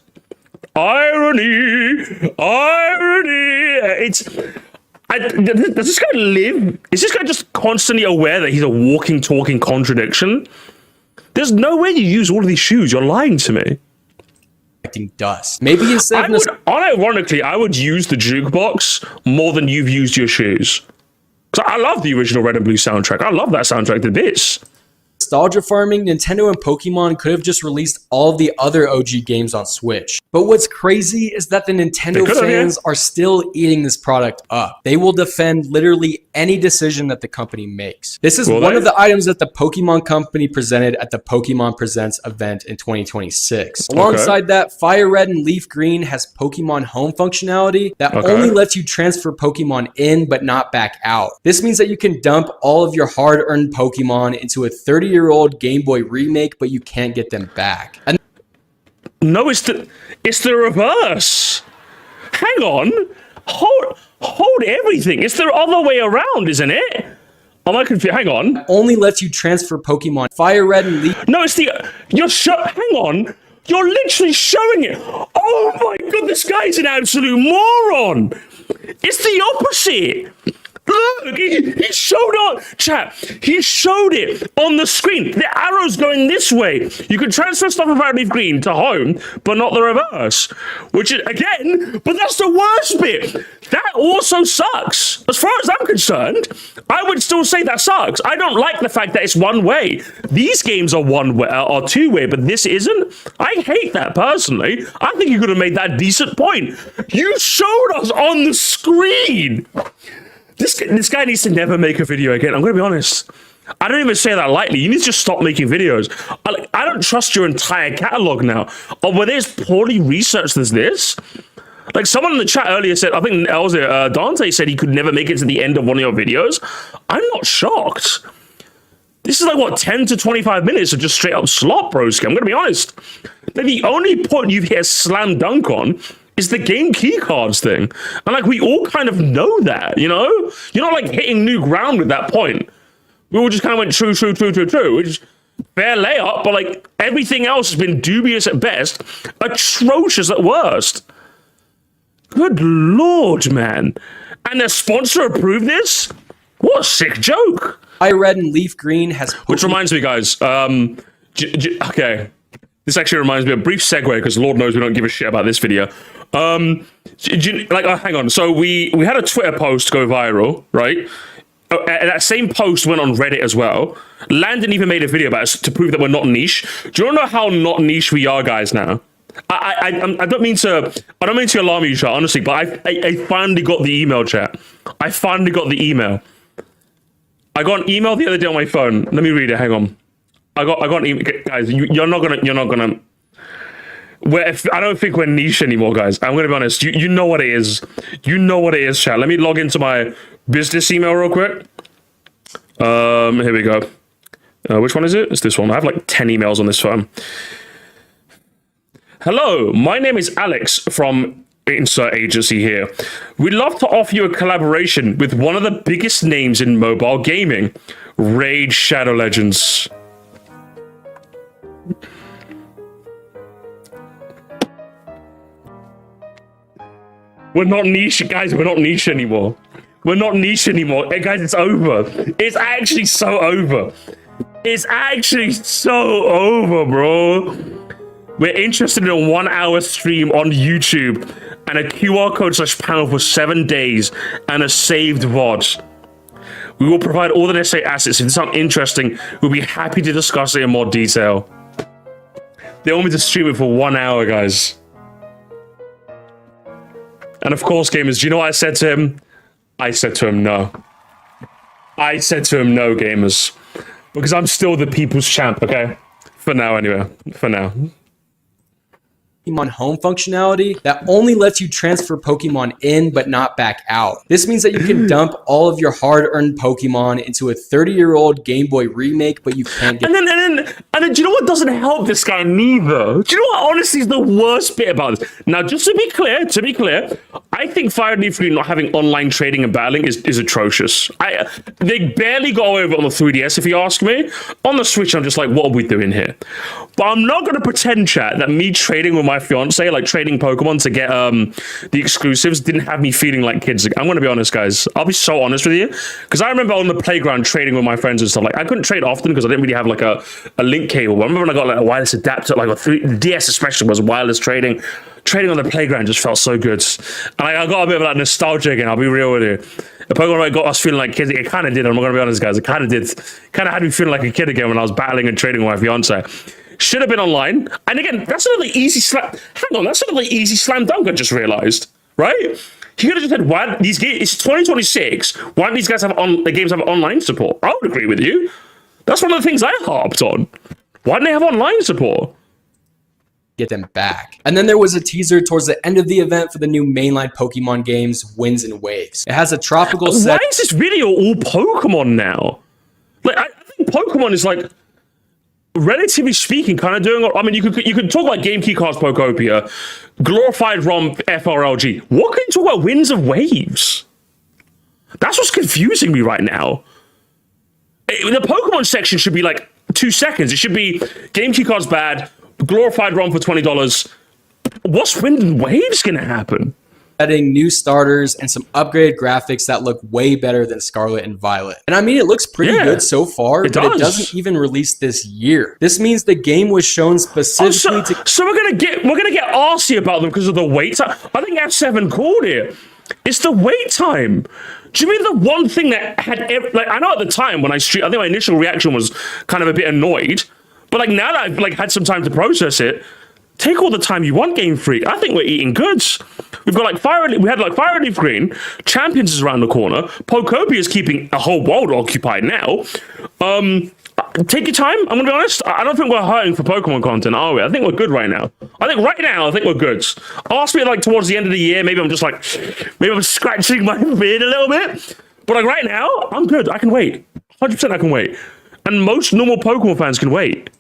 Irony. Does this guy live? Is this guy just constantly aware that he's a walking, talking contradiction? There's no way you use all of these shoes. You're lying to me. Dust. Maybe instead of... Unironically, I would use the jukebox more than you've used your shoes. Because I love the original Red and Blue soundtrack. I love that soundtrack to bits. nostalgia farming, Nintendo and Pokemon could have just released all of the other OG games on Switch. But what's crazy is that the Nintendo fans are still eating this product up. They will defend literally any decision that the company makes. This is one of the items that the Pokemon Company presented at the Pokemon Presents event in 2026. Alongside that, Fire Red and Leaf Green has Pokemon Home functionality that only lets you transfer Pokemon in but not back out. This means that you can dump all of your hard-earned Pokemon into a 30-year-old Game Boy remake, but you can't get them back. And no, it's the reverse. Hang on. Hold everything. It's the other way around, isn't it? Am I confused? Hang on. Only lets you transfer Pokemon. Fire Red and Leaf. No, it's hang on. You're literally showing it. Oh my god, this guy's an absolute moron. It's the opposite. Look, he showed on chat. He showed it on the screen. The arrow's going this way. You can transfer stuff from Leaf Green to home, but not the reverse. Which is again, but that's the worst bit. That also sucks. As far as I'm concerned, I would still say that sucks. I don't like the fact that it's one way. These games are one way or two way, but this isn't. I hate that personally. I think you could have made that decent point. You showed us on the screen. This guy needs to never make a video again. I'm going to be honest. I don't even say that lightly. You need to just stop making videos. I don't trust your entire catalog now. Or were they as poorly researched as this? Like someone in the chat earlier said, I think Dante said he could never make it to the end of one of your videos. I'm not shocked. This is like, what, 10 to 25 minutes of just straight up slop, broski. I'm going to be honest. The only point you've hit a slam dunk on is the game key cards thing. And like, we all kind of know that, you know? You're not like hitting new ground with that point. We all just kind of went true, which fair layup, but like everything else has been dubious at best, atrocious at worst. Good Lord, man. And the sponsor approved this? What a sick joke. Fire Red and Leaf Green has... Which reminds me, guys, okay. This actually reminds me of a brief segue, because Lord knows we don't give a shit about this video. Hang on. So we had a Twitter post go viral, right? And that same post went on Reddit as well. Landon even made a video about us to prove that we're not niche. Do you know how not niche we are, guys, now? I don't mean to alarm you, chat, honestly, but I finally got the email, chat. I finally got the email. I got an email the other day on my phone. Let me read it. Hang on. I got an email, guys. You're not gonna. I don't think we're niche anymore, guys. I'm gonna be honest. You know what it is. You know what it is, chat. Let me log into my business email real quick. Here we go. Which one is it? It's this one. I have like 10 emails on this phone. Hello, my name is Alex from insert agency here. We'd love to offer you a collaboration with one of the biggest names in mobile gaming, Raid Shadow Legends. We're not niche, guys. We're not niche anymore. We're not niche anymore. Hey, guys, it's over. It's actually so over. It's actually so over, bro. We're interested in a 1 hour stream on YouTube and a QR code / panel for 7 days and a saved VOD. We will provide all the necessary assets. If it's something interesting, we'll be happy to discuss it in more detail. They want me to stream it for 1 hour, guys. And of course, gamers, do you know what I said to him? I said to him, no. I said to him, no, gamers. Because I'm still the people's champ, okay? For now, anyway. For now. Pokemon Home functionality that only lets you transfer Pokemon in but not back out. This means that you can dump all of your hard-earned Pokemon into a 30-year-old Game Boy remake, but you can't get... And then do you know what doesn't help this guy neither? Do you know what honestly is the worst bit about this? Now, just to be clear, I think Fire and Leaf Green not having online trading and battling is atrocious. They barely got away with it on the 3DS, if you ask me. On the Switch, I'm just like, what are we doing here? But I'm not going to pretend, chat, that me trading with my fiance, like trading Pokemon to get the exclusives, didn't have me feeling like kids. I'm going to be honest, guys. I'll be so honest with you. Because I remember on the playground trading with my friends and stuff. Like, I couldn't trade often because I didn't really have like a link cable. I remember when I got like a wireless adapter, like the DS especially was wireless trading. Trading on the playground just felt so good. And I got a bit of that nostalgia again, I'll be real with you. The Pokemon got us feeling like kids. It kind of did. I'm not gonna be honest, guys. It kind of did. Kind of had me feeling like a kid again when I was battling and trading with my fiance. Should have been online. And again, that's another easy slam. Hang on, that's another easy slam dunk. I just realized, right? You could have just said, "Why these games? It's 2026. Why don't these guys have the games have online support?" I would agree with you. That's one of the things I harped on. Why didn't they have online support? Get them back. And then there was a teaser towards the end of the event for the new mainline Pokemon games, Winds and Waves. It has a tropical set. Why is this video all Pokemon now? Like, I think Pokemon is like, relatively speaking, kind of doing. I mean, you could talk about Game Key Cards Pokopia, glorified ROM FRLG. What can you talk about Winds of Waves? That's what's confusing me right now. The Pokemon section should be like 2 seconds. It should be Game Key Cards bad, glorified ROM for $20. What's Wind and Waves gonna happen? Adding new starters and some upgraded graphics that look way better than Scarlet and Violet. And I mean, it looks pretty good so far, but it doesn't even release this year. This means the game was shown specifically So we're gonna get arsy about them because of the wait time. I think F7 called it. It's the wait time. Do you mean the one thing that had like, I know at the time when I think my initial reaction was kind of a bit annoyed, but like now that I've like had some time to process it, take all the time you want, Game Freak. I think we're eating goods. We had like Fire and Leaf Green, Champions is around the corner, Pokopia is keeping a whole world occupied now. Take your time. I'm gonna be honest. I don't think we're hurting for Pokemon content, are we? I think we're good right now. I think we're good. Ask me like towards the end of the year, maybe I'm scratching my beard a little bit. But like right now, I'm good. I can wait. 100% I can wait. And most normal Pokemon fans can wait.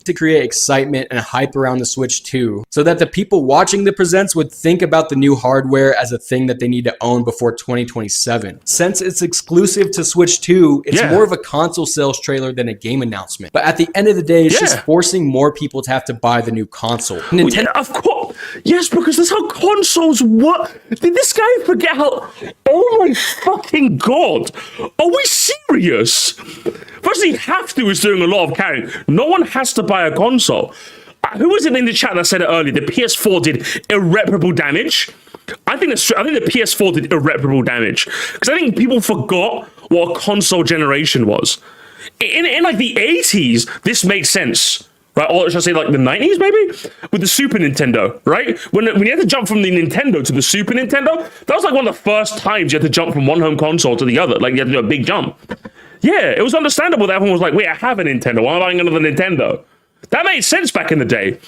To create excitement and hype around the Switch 2 so that the people watching the presents would think about the new hardware as a thing that they need to own before 2027. Since it's exclusive to Switch 2, it's more of a console sales trailer than a game announcement. But at the end of the day, it's just forcing more people to have to buy the new console. Nintendo, of course. Yes, because that's how consoles work. Did this guy forget how... Oh my fucking god. Are we serious? Firstly, have to is doing a lot of carrying. No one has to buy a console. Who was it in the chat that said it earlier? The PS4 did irreparable damage. I think the PS4 did irreparable damage because I think people forgot what a console generation was. In like the 80s, this made sense, right? Or should I say like the 90s maybe? With the Super Nintendo, right? When you had to jump from the Nintendo to the Super Nintendo, that was like one of the first times you had to jump from one home console to the other. Like you had to do a big jump. Yeah, it was understandable that everyone was like, wait, I have a Nintendo. Why am I buying another Nintendo? That made sense back in the day.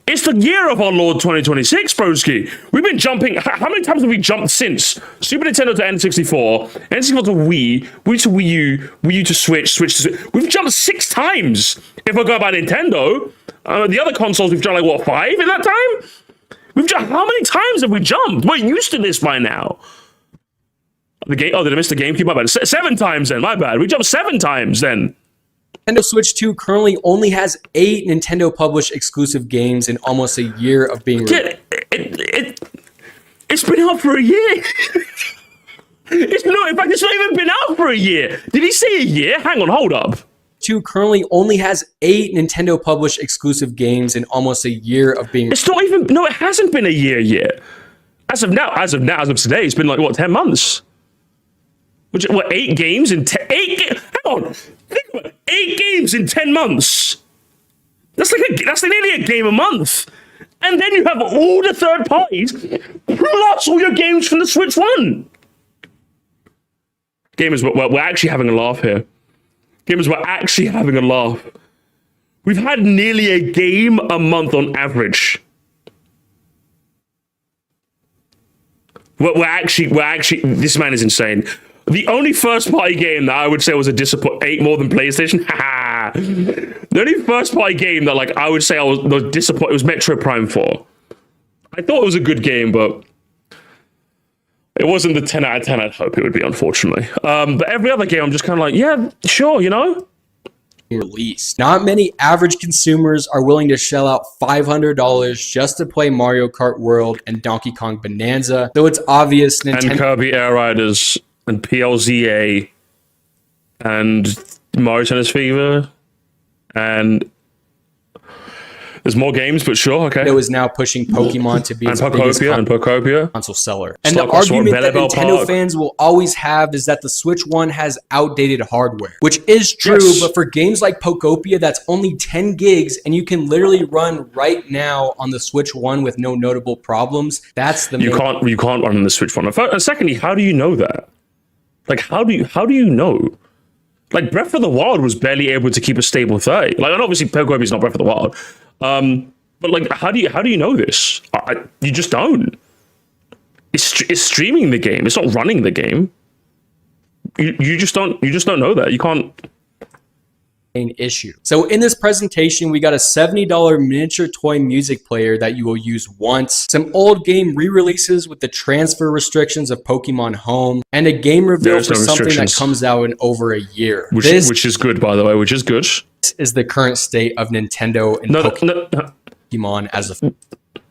It's the year of our Lord 2026, broski. We've been jumping. How many times have we jumped since? Super Nintendo to N64, N64 to Wii, Wii to Wii U, Wii U to Switch, Switch to Switch. We've jumped 6 times if I go by Nintendo. The other consoles, we've jumped like, what, 5 in that time? We've jumped. How many times have we jumped? We're used to this by now. The game. Oh, did I miss the GameCube? My bad. 7 times then. My bad. We jumped 7 times then. Nintendo Switch 2 currently only has 8 Nintendo published exclusive games in almost a year of being released. It's been out for a year. In fact, it's not even been out for a year. Did he say a year? Hang on, hold up. 2 currently only has 8 Nintendo published exclusive games in almost a year of being. It's not even. No, it hasn't been a year yet. As of today, it's been like what, 10 months. Which, what, 8 games in 10? Hang on, think about it. 8 games in 10 months. That's nearly a game a month. And then you have all the third parties plus all your games from the Switch 1. Gamers, we're actually having a laugh here. Gamers, we're actually having a laugh. We've had nearly a game a month on average. We're actually. This man is insane. The only first-party game that I would say was a disappointment, 8 more than PlayStation. The only first-party game that, like, I would say I was disappointed was Metro Prime 4. I thought it was a good game, but it wasn't the 10 out of 10 I'd hope it would be, unfortunately. But every other game, I'm just kind of like, yeah, sure, you know? Released. Not many average consumers are willing to shell out $500 just to play Mario Kart World and Donkey Kong Bonanza, though it's obvious Nintendo and Kirby Air Riders and PLZA and Mario Tennis Fever and There's more games, but sure, okay. Nintendo is now pushing Pokemon to be its biggest console seller. And the argument that Nintendo fans will always have is that the Switch 1 has outdated hardware, which is true, but for games like Pokopia, that's only 10 gigs, and you can literally run right now on the Switch 1 with no notable problems. That's the you can't run on the Switch 1. And secondly, how do you know that? Like, how do you know? Like, Breath of the Wild was barely able to keep a stable 30. Like, and obviously Pokopia is not Breath of the Wild. But like, how do you know this? You just don't. It's streaming the game. It's not running the game. You just don't know that. You can't. Issue. So in this presentation, we got a $70 miniature toy music player that you will use once, some old game re-releases with the transfer restrictions of Pokemon Home, and a game reveal for something that comes out in over a year. Which is good, by the way, which is good. This is the current state of Nintendo and Pokemon as a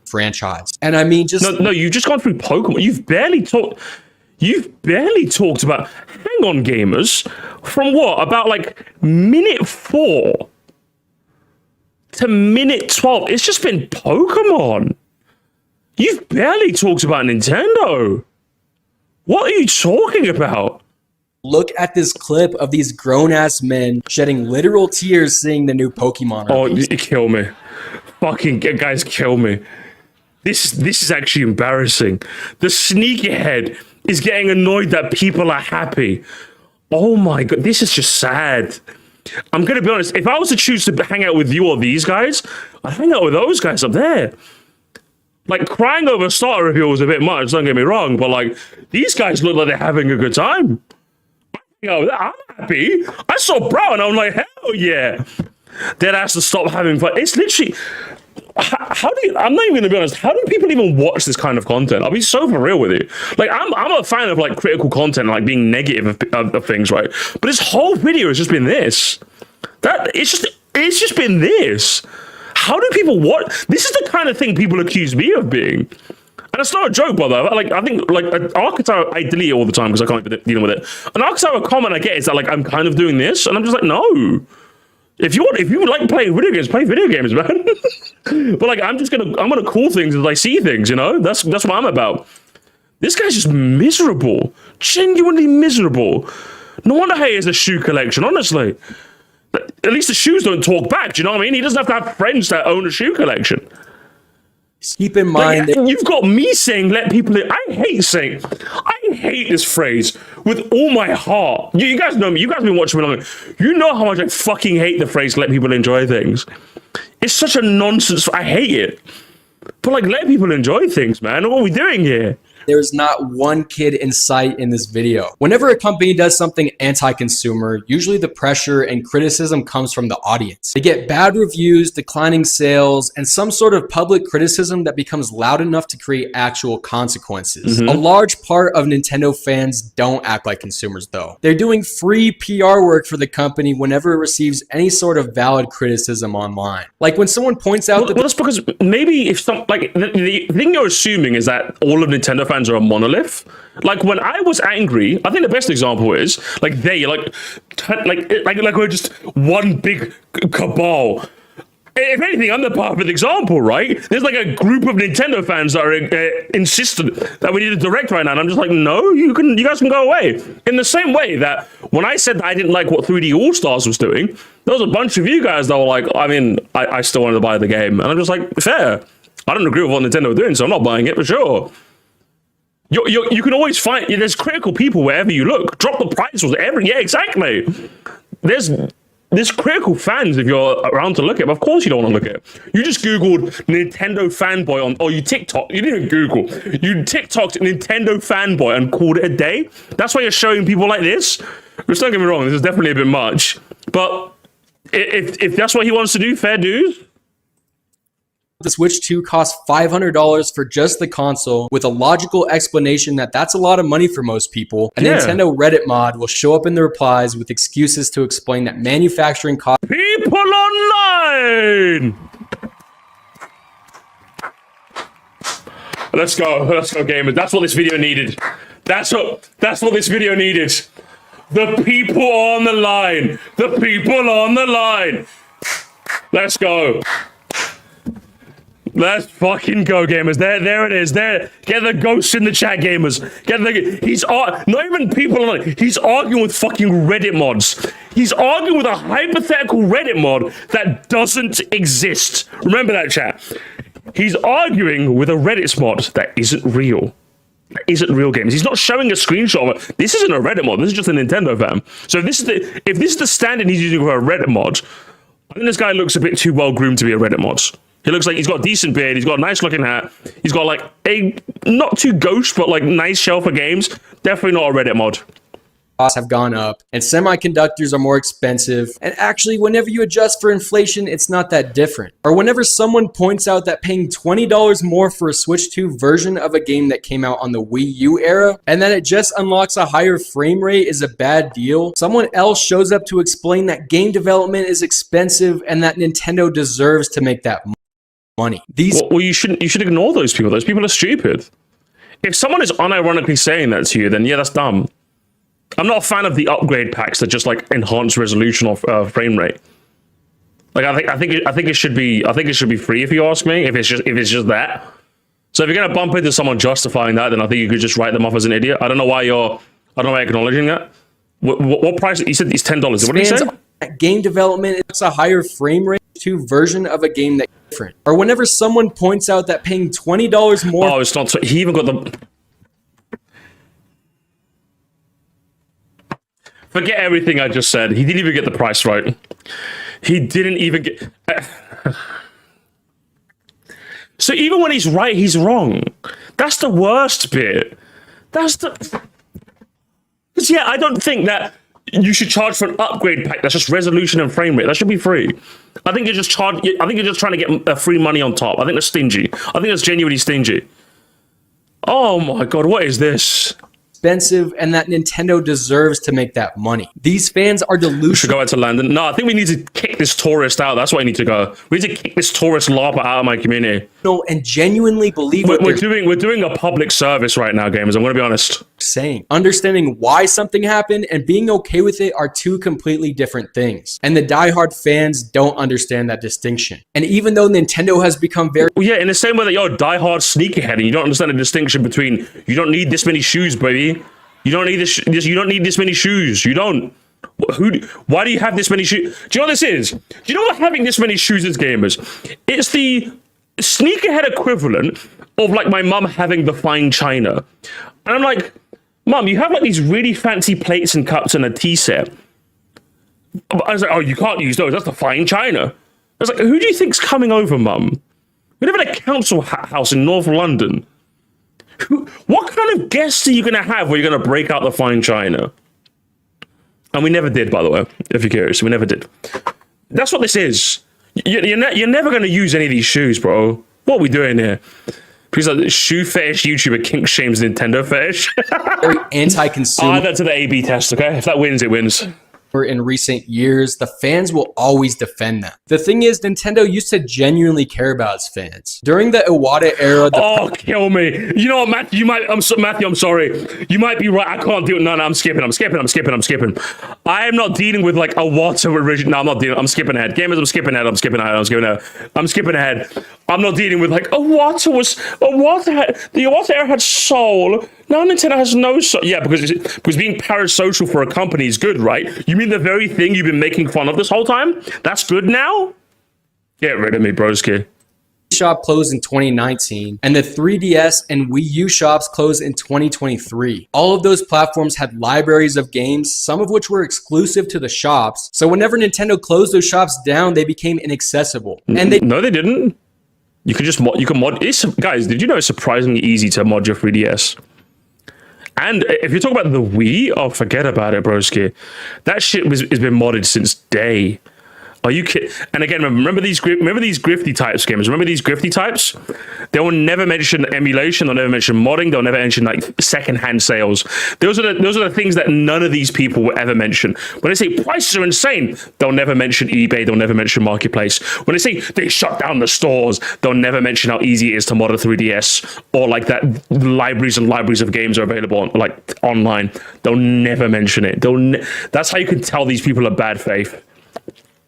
franchise. And I mean, just... No, you've just gone through Pokemon. You've barely talked about, hang on gamers, from what, about like minute 4 to minute 12, it's just been Pokemon. You've barely talked about Nintendo. What are you talking about? Look at this clip of these grown-ass men shedding literal tears seeing the new Pokemon release. Oh, kill me. Fucking guys, kill me. This is actually embarrassing. The sneakerhead is getting annoyed that people are happy. Oh my god, this is just sad. I'm gonna be honest, if I was to choose to hang out with you or these guys, I'd hang out with those guys up there. Like, crying over starter reveal was a bit much, don't get me wrong, but like, these guys look like they're having a good time. I'm happy. I saw Bro and I'm like, hell yeah. Dead ass to stop having fun. It's literally... I'm not even gonna be honest, how do people even watch this kind of content? I'll be so for real with you. Like, I'm a fan of like critical content, like being negative of things, right? But this whole video has just been this. It's just been this. How do people watch? This is the kind of thing people accuse me of being. And it's not a joke, by the way. Like, I think, like, an archetype, I delete it all the time because I can't be dealing with it. An archetype comment I get is that, like, I'm kind of doing this, and I'm just like, no. If you would like playing video games, play video games, man. But like, I'm gonna call things as I see things, you know? That's what I'm about. This guy's just miserable. Genuinely miserable. No wonder he has a shoe collection, honestly. At least the shoes don't talk back, do you know what I mean? He doesn't have to have friends that own a shoe collection. Keep in mind that you've got me saying let people in. I hate this phrase with all my heart. You guys know me. You guys have been watching me long. You know how much I fucking hate the phrase let people enjoy things. It's such a nonsense. I hate it. But like, let people enjoy things, man. What are we doing here? There's not one kid in sight in this video. Whenever a company does something anti-consumer, usually the pressure and criticism comes from the audience. They get bad reviews, declining sales, and some sort of public criticism that becomes loud enough to create actual consequences. A large part of Nintendo fans don't act like consumers though. They're doing free PR work for the company whenever it receives any sort of valid criticism online. Like when someone points out that— Well, that's because maybe if some, like, the thing you're assuming is that all of Nintendo fans are a monolith. Like when I was angry, I think the best example is like we're just one big cabal. If anything, I'm the perfect example, right? There's like a group of Nintendo fans that are insistent that we need a direct right now, and I'm just like, no, you guys can go away. In the same way that when I said that I didn't like what 3D All Stars was doing, there was a bunch of you guys that were like, I mean, I still wanted to buy the game, and I'm just like, fair. I don't agree with what Nintendo are doing, so I'm not buying it for sure. You can always find, there's critical people wherever you look. Drop the price was yeah, exactly. There's critical fans if you're around to look at, but of course you don't want to look at it. You just Googled Nintendo fanboy or you TikTok, you didn't even Google. You TikToked Nintendo fanboy and called it a day. That's why you're showing people like this. Which, don't get me wrong, this is definitely a bit much. But if that's what he wants to do, fair dues. The Switch 2 costs $500 for just the console, with a logical explanation that that's a lot of money for most people. A Nintendo Reddit mod will show up in the replies with excuses to explain that manufacturing costs. People online! Let's go gamers. That's what this video needed. That's what this video needed. The people on the line. The people on the line. Let's go. Let's fucking go, gamers. There it is. There. Get the ghosts in the chat, gamers. Not even people like, he's arguing with fucking Reddit mods. He's arguing with a hypothetical Reddit mod that doesn't exist. Remember that, chat. He's arguing with a Reddit mod that isn't real. That isn't real, games. He's not showing a screenshot of it. This isn't a Reddit mod. This is just a Nintendo fan. So if this is the standard he's using for a Reddit mod, I think this guy looks a bit too well groomed to be a Reddit mod. He looks like he's got a decent beard. He's got a nice looking hat. He's got like a not too gauche, but like nice shelf of games. Definitely not a Reddit mod. Costs have gone up and semiconductors are more expensive. And actually, whenever you adjust for inflation, it's not that different. Or whenever someone points out that paying $20 more for a Switch 2 version of a game that came out on the Wii U era, and that it just unlocks a higher frame rate is a bad deal, someone else shows up to explain that game development is expensive and that Nintendo deserves to make that money. Well, you should ignore those people. Those people are stupid. If someone is unironically saying that to you, then yeah, that's dumb. I'm not a fan of the upgrade packs that just like enhance resolution or frame rate. Like I think it should be free if you ask me. If it's just that. So if you're gonna bump into someone justifying that, then I think you could just write them off as an idiot. I don't know why you're acknowledging that. What price? You said it's $10. What did you say? Game development is a higher frame rate to version of a game that's different. Or whenever someone points out that paying $20 more. Oh, it's not. He even got the. Forget everything I just said. He didn't even get the price right. He didn't even get. So even when he's right, he's wrong. That's the worst bit. Yeah, I don't think that you should charge for an upgrade pack that's just resolution and frame rate. That should be free. I think you're just trying to get free money on top. I think that's stingy. I think that's genuinely stingy. Oh my god, what is this? Expensive, and that Nintendo deserves to make that money. These fans are delusional. We should go out to London. No, I think we need to kick this tourist out. That's where I need to go. We need to kick this tourist larper out of my community. And genuinely believe we're doing a public service right now, gamers. I'm going to be honest. Saying understanding why something happened and being okay with it are two completely different things. And the diehard fans don't understand that distinction. And even though Nintendo has become very in the same way that you're a diehard sneakerhead and you don't understand the distinction between you don't need this many shoes, baby. You don't need this. You don't need this many shoes. You don't. Why do you have this many shoes? Do you know what this is? Do you know what having this many shoes is, gamers? It's the sneakerhead equivalent of like my mum having the fine china. And I'm like, Mum, you have like these really fancy plates and cups and a tea set. I was like, oh, you can't use those. That's the fine china. I was like, who do you think's coming over, Mum? We live in a council house in North London. What kind of guests are you going to have where you're going to break out the fine china? And we never did, by the way, if you're curious. We never did. That's what this is. You're never going to use any of these shoes, bro. What are we doing here? Please, like, shoe fetish YouTuber kink shames Nintendo fetish. very anti-consumer. I'll add that to the A/B test, okay? If that wins, it wins. In recent years, the fans will always defend them. The thing is, Nintendo used to genuinely care about its fans. During the Iwata era, kill me. You know what, Matthew? Matthew, I'm sorry. You might be right. I can't do it. No, I'm skipping. I am not dealing with like Iwata original. No, I'm not dealing. I'm skipping ahead. Gamers, I'm skipping ahead. I'm not dealing with like the Iwata era had soul. Now Nintendo has no soul. Yeah, because being parasocial for a company is good, right? You mean the very thing you've been making fun of this whole time? That's good now? Get rid of me, broski. Shop closed in 2019, and the 3DS and Wii U shops closed in 2023. All of those platforms had libraries of games, some of which were exclusive to the shops. So whenever Nintendo closed those shops down, they became inaccessible. And No, they didn't. You can just mod. You can mod. Guys, did you know it's surprisingly easy to mod your 3DS? And if you talk about the Wii, oh, forget about it, broski. That shit has been modded since day. Are you kidding? And again, remember these grifty types, gamers. Remember these grifty types? They will never mention emulation. They'll never mention modding. They'll never mention like secondhand sales. Those are the things that none of these people will ever mention. When they say prices are insane, they'll never mention eBay. They'll never mention Marketplace. When they say they shut down the stores, they'll never mention how easy it is to mod a 3DS or like that libraries and libraries of games are available like online. They'll never mention it. That's how you can tell these people are bad faith.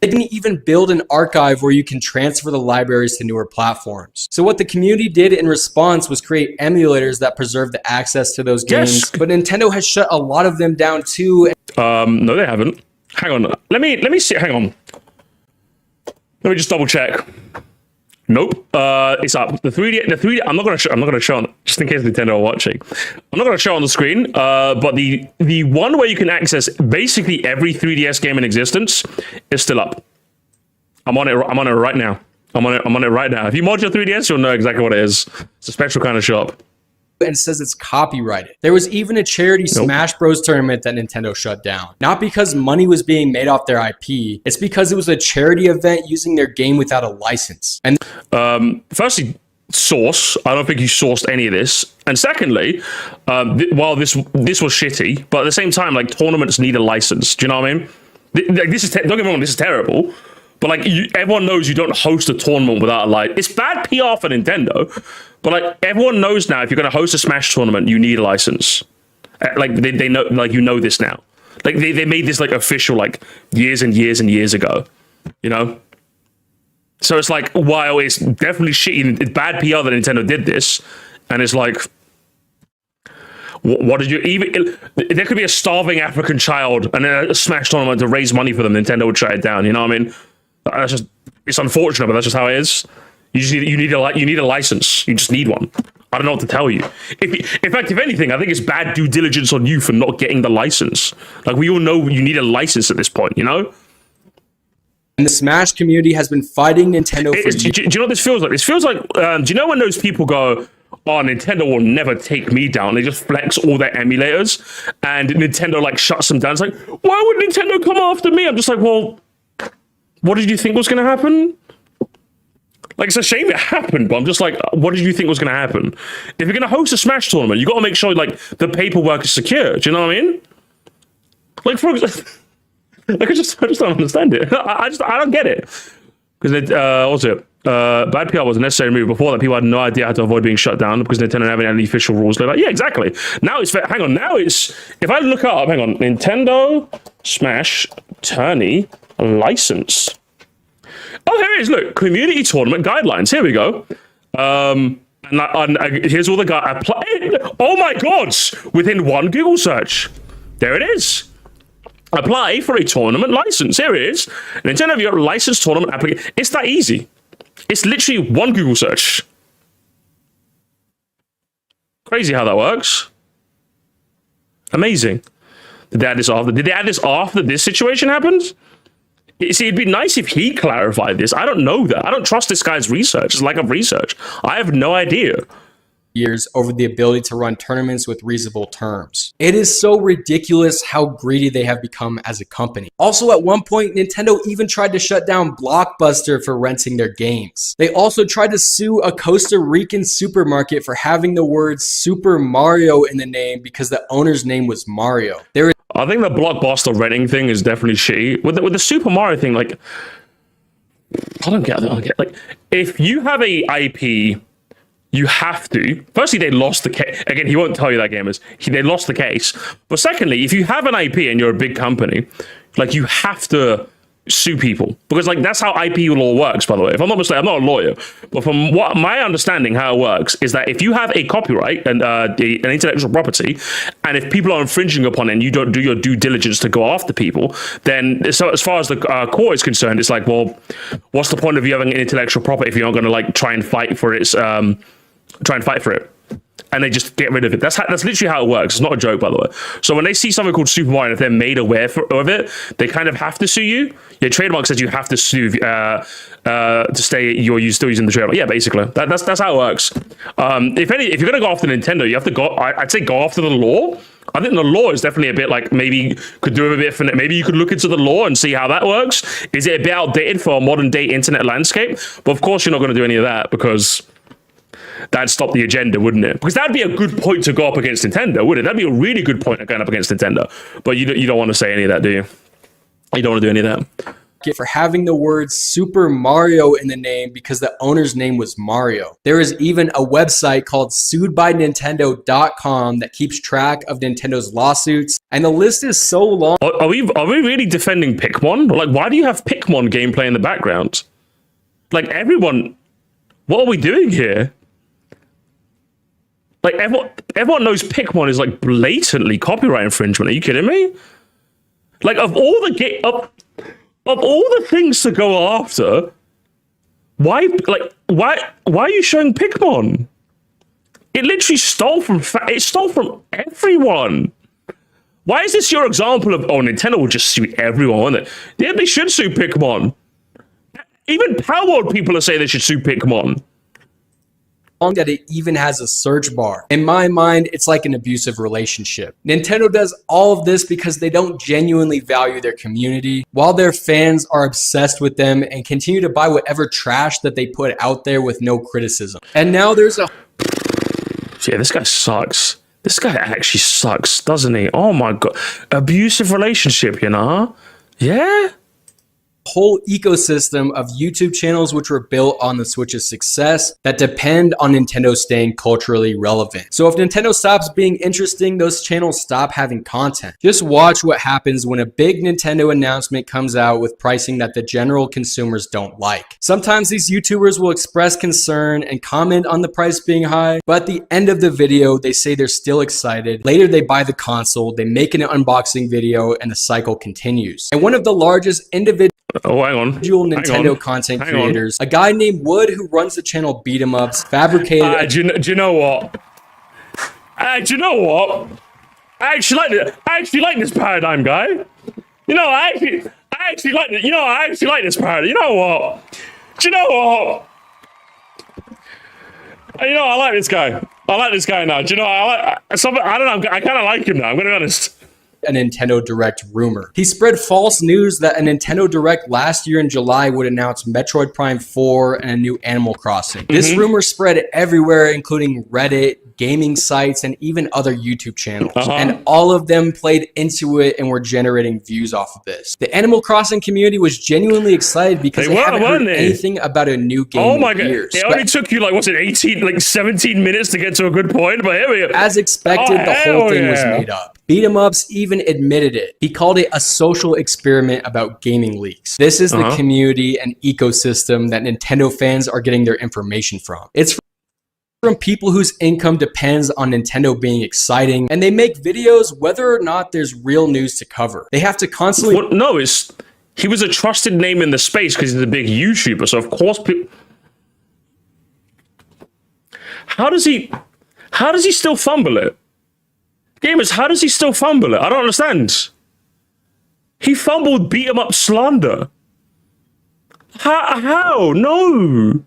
They didn't even build an archive where you can transfer the libraries to newer platforms. So what the community did in response was create emulators that preserve the access to those games. But Nintendo has shut a lot of them down too. No, they haven't. Hang on. Let me see. Hang on. Let me just double check. Nope. It's up. The 3D. I'm not gonna show on, just in case Nintendo are watching. I'm not gonna show on the screen. But the one where you can access basically every 3DS game in existence is still up. I'm on it right now. I'm on it right now. If you mod your 3DS, you'll know exactly what it is. It's a special kind of shop. And says it's copyrighted. There was even a charity Smash Bros tournament that Nintendo shut down. Not because money was being made off their IP, it's because it was a charity event using their game without a license. And firstly, source. I don't think you sourced any of this. And secondly, while this was shitty, but at the same time, like, tournaments need a license. Do you know what I mean? This is don't get me wrong, this is terrible. But like, everyone knows you don't host a tournament without a license. It's bad PR for Nintendo, but like, everyone knows now if you're going to host a Smash tournament, you need a license. Like, they know, like, you know this now. Like, they made this like official like years and years and years ago, you know. So it's like, while it's definitely shitty, it's bad PR that Nintendo did this, and it's like, what did you even? There could be a starving African child and a Smash tournament to raise money for them. Nintendo would shut it down. You know what I mean? That's just, it's unfortunate, but that's just how it is. You need a license. You just need one. I don't know what to tell you. In fact, if anything, I think it's bad due diligence on you for not getting the license. Like, we all know you need a license at this point, you know? And the Smash community has been fighting Nintendo for years. Do you know what this feels like? This feels like, do you know when those people go, oh, Nintendo will never take me down? They just flex all their emulators, and Nintendo like shuts them down. It's like, why would Nintendo come after me? I'm just like, well, what did you think was going to happen? Like, it's a shame it happened, but I'm just like, what did you think was going to happen? If you're going to host a Smash tournament, you got to make sure like the paperwork is secure. Do you know what I mean? Like, for example, like, I just don't understand it. I don't get it. Because what's it? Bad PR was a necessary move. Before that, people had no idea how to avoid being shut down because Nintendo didn't have any official rules. They're like, yeah, exactly. Now it's hang on. Now it's, if I look up, hang on, Nintendo Smash tourney license. Oh, here it is. Look, community tournament guidelines. Here we go. And here's all the guys. Oh my God! Within one Google search, there it is. Apply for a tournament license. Here it is. Nintendo have your license tournament application. It's that easy. It's literally one Google search. Crazy how that works. Amazing. Did they add this after this situation happened? See, it'd be nice if he clarified this. I don't know that. I don't trust this guy's research. It's lack of research. I have no idea. Years over the ability to run tournaments with reasonable terms. It is so ridiculous how greedy they have become as a company. Also, at one point, Nintendo even tried to shut down Blockbuster for renting their games. They also tried to sue a Costa Rican supermarket for having the word Super Mario in the name because the owner's name was Mario. I think the Blockbuster renting thing is definitely shitty. With the Super Mario thing, like, I don't get it. Like, if you have a IP, you have to. Firstly, they lost the case. Again, he won't tell you that, gamers. They lost the case. But secondly, if you have an IP and you're a big company, like, you have to sue people, because like that's how IP law works, by the way. If I'm not mistaken, I'm not a lawyer, but from what my understanding, how it works is that if you have a copyright and an intellectual property, and if people are infringing upon it and you don't do your due diligence to go after people, then so as far as the court is concerned, it's like, well, what's the point of you having an intellectual property if you're not going to like try and fight for it? And they just get rid of it. That's literally how it works. It's not a joke, by the way. So when they see something called Super Mario, if they're made aware of it, they kind of have to sue you. Your trademark says you have to sue to stay. You're still using the trademark. Yeah, basically. That's how it works. If you're gonna go after Nintendo, you have to go. I'd say go after the law. I think the law is definitely a bit like, maybe could do a bit for it. Maybe you could look into the law and see how that works. Is it a bit outdated for a modern day internet landscape? But of course, you're not going to do any of that, because that'd stop the agenda, wouldn't it? Because that'd be a good point to go up against Nintendo, wouldn't it? That'd be a really good point of going up against Nintendo. But you don't want to say any of that, do you? You don't want to do any of that. for having the word Super Mario in the name because the owner's name was Mario. There is even a website called suedbynintendo.com that keeps track of Nintendo's lawsuits, and the list is so long. Are we really defending Pikmin? Like, why do you have Pikmin gameplay in the background? Like, everyone, what are we doing here? Like, everyone knows Pikmin is like blatantly copyright infringement. Are you kidding me? Like, of all the things to go after, why are you showing Pikmin? It literally stole from everyone. Why is this your example of, oh, Nintendo will just sue everyone, won't they? Yeah, they should sue Pikmin. Even Power World people are saying they should sue Pikmin. That it even has a search bar. In my mind, it's like an abusive relationship. Nintendo does all of this because they don't genuinely value their community, while their fans are obsessed with them and continue to buy whatever trash that they put out there with no criticism. And now there's a... Yeah, this guy sucks. This guy actually sucks, doesn't he? Oh my god. Abusive relationship, you know? Yeah? Whole ecosystem of YouTube channels which were built on the Switch's success that depend on Nintendo staying culturally relevant. So if Nintendo stops being interesting, those channels stop having content. Just watch what happens when a big Nintendo announcement comes out with pricing that the general consumers don't like. Sometimes these YouTubers will express concern and comment on the price being high, but at the end of the video, they say they're still excited. Later, they buy the console, they make an unboxing video, and the cycle continues. And one of the largest individual Nintendo content creators, a guy named Wood who runs the channel Beat 'em Ups, fabricated. Do you know what? Do you know what? I actually like this paradigm, guy. You know, I actually like it. You know, I actually like this paradigm. You know what? Do you know what? You know, I like this guy. I like this guy now. Do you know? I don't know. I kind of like him now. I'm gonna be honest. A Nintendo Direct rumor. He spread false news that a Nintendo Direct last year in July would announce Metroid Prime 4 and a new Animal Crossing. This rumor spread everywhere, including Reddit, gaming sites, and even other YouTube channels. And all of them played into it and were generating views off of this. The Animal Crossing community was genuinely excited because they haven't heard anything about a new game in years. It only took you, like, what's it, 17 minutes to get to a good point, but here we go. As expected, the whole thing was made up. Beat 'em Ups even admitted it. He called it a social experiment about gaming leaks. This is the community and ecosystem that Nintendo fans are getting their information from. It's from people whose income depends on Nintendo being exciting, and they make videos whether or not there's real news to cover. They have to constantly... Well, no, he was a trusted name in the space because he's a big YouTuber, so of course people... How does he still fumble it? Gamers, how does he still fumble it? I don't understand. He fumbled Beat 'em Up slander. How? No,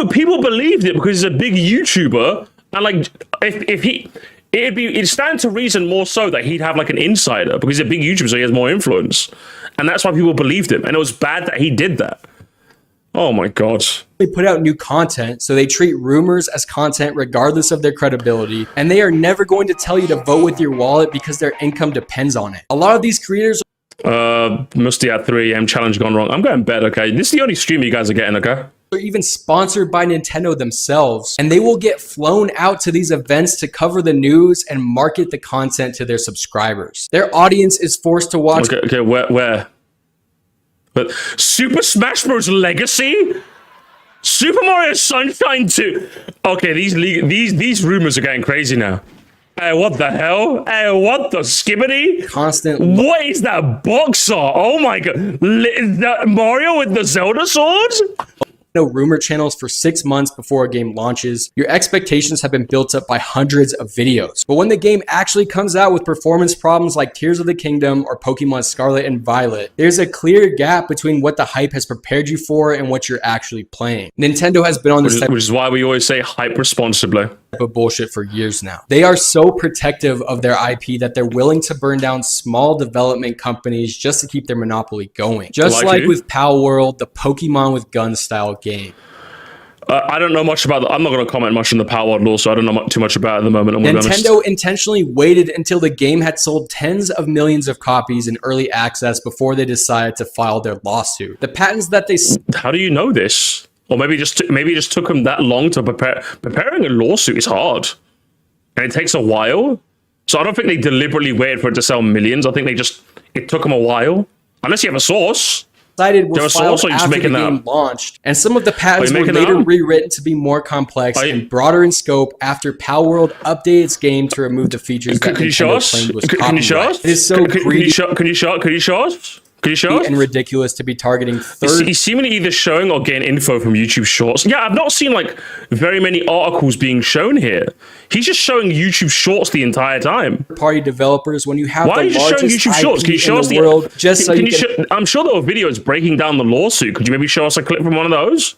people believed it because he's a big YouTuber, and like it'd stand to reason more so that he'd have like an insider because he's a big YouTuber, so he has more influence, and that's why people believed him. And it was bad that he did that. Oh my god. They put out new content, so they treat rumors as content regardless of their credibility, and they are never going to tell you to vote with your wallet because their income depends on it. A lot of these creators... Moresty at 3 AM challenge gone wrong. I'm going bed, okay? This is the only stream you guys are getting, okay? Are even sponsored by Nintendo themselves, and they will get flown out to these events to cover the news and market the content to their subscribers. Their audience is forced to watch... Okay, where? But Super Smash Bros. Legacy? Super Mario Sunshine 2? Okay, these rumors are getting crazy now. Hey, what the hell? Hey, what the skibbity? What is that boxer? Oh my god. Is that Mario with the Zelda swords? Rumor channels for 6 months before a game launches. Your expectations have been built up by hundreds of videos. But when the game actually comes out with performance problems like Tears of the Kingdom or Pokemon Scarlet and Violet, there's a clear gap between what the hype has prepared you for and what you're actually playing. Nintendo has been on this which is why we always say hype responsibly. Of bullshit for years now. They are so protective of their IP that they're willing to burn down small development companies just to keep their monopoly going. Just like with Pal World, the Pokemon with Gun style game. I don't know much about. I'm not going to comment much on the Power Word law, so I don't know too much about it at the moment. I'm Nintendo intentionally waited until the game had sold tens of millions of copies in early access before they decided to file their lawsuit. The patents that they... How do you know this? Or maybe it just took them that long to prepare. Preparing a lawsuit is hard, and it takes a while. So I don't think they deliberately waited for it to sell millions. I think it took them a while, unless you have a source. Decided was filed after the game launched, and some of the patents were later rewritten to be more complex and broader in scope after Palworld updated its game to remove the features that Nintendo claimed was copyright. It is so greedy. Can you show us? Can you show us? And ridiculous to be targeting third. He's seemingly either showing or getting info from YouTube Shorts. Yeah, I've not seen like very many articles being shown here. He's just showing YouTube Shorts the entire time. Party developers, when you have why the are you just showing YouTube Shorts? Can you show us the world, just so you can... I'm sure there were videos breaking down the lawsuit. Could you maybe show us a clip from one of those?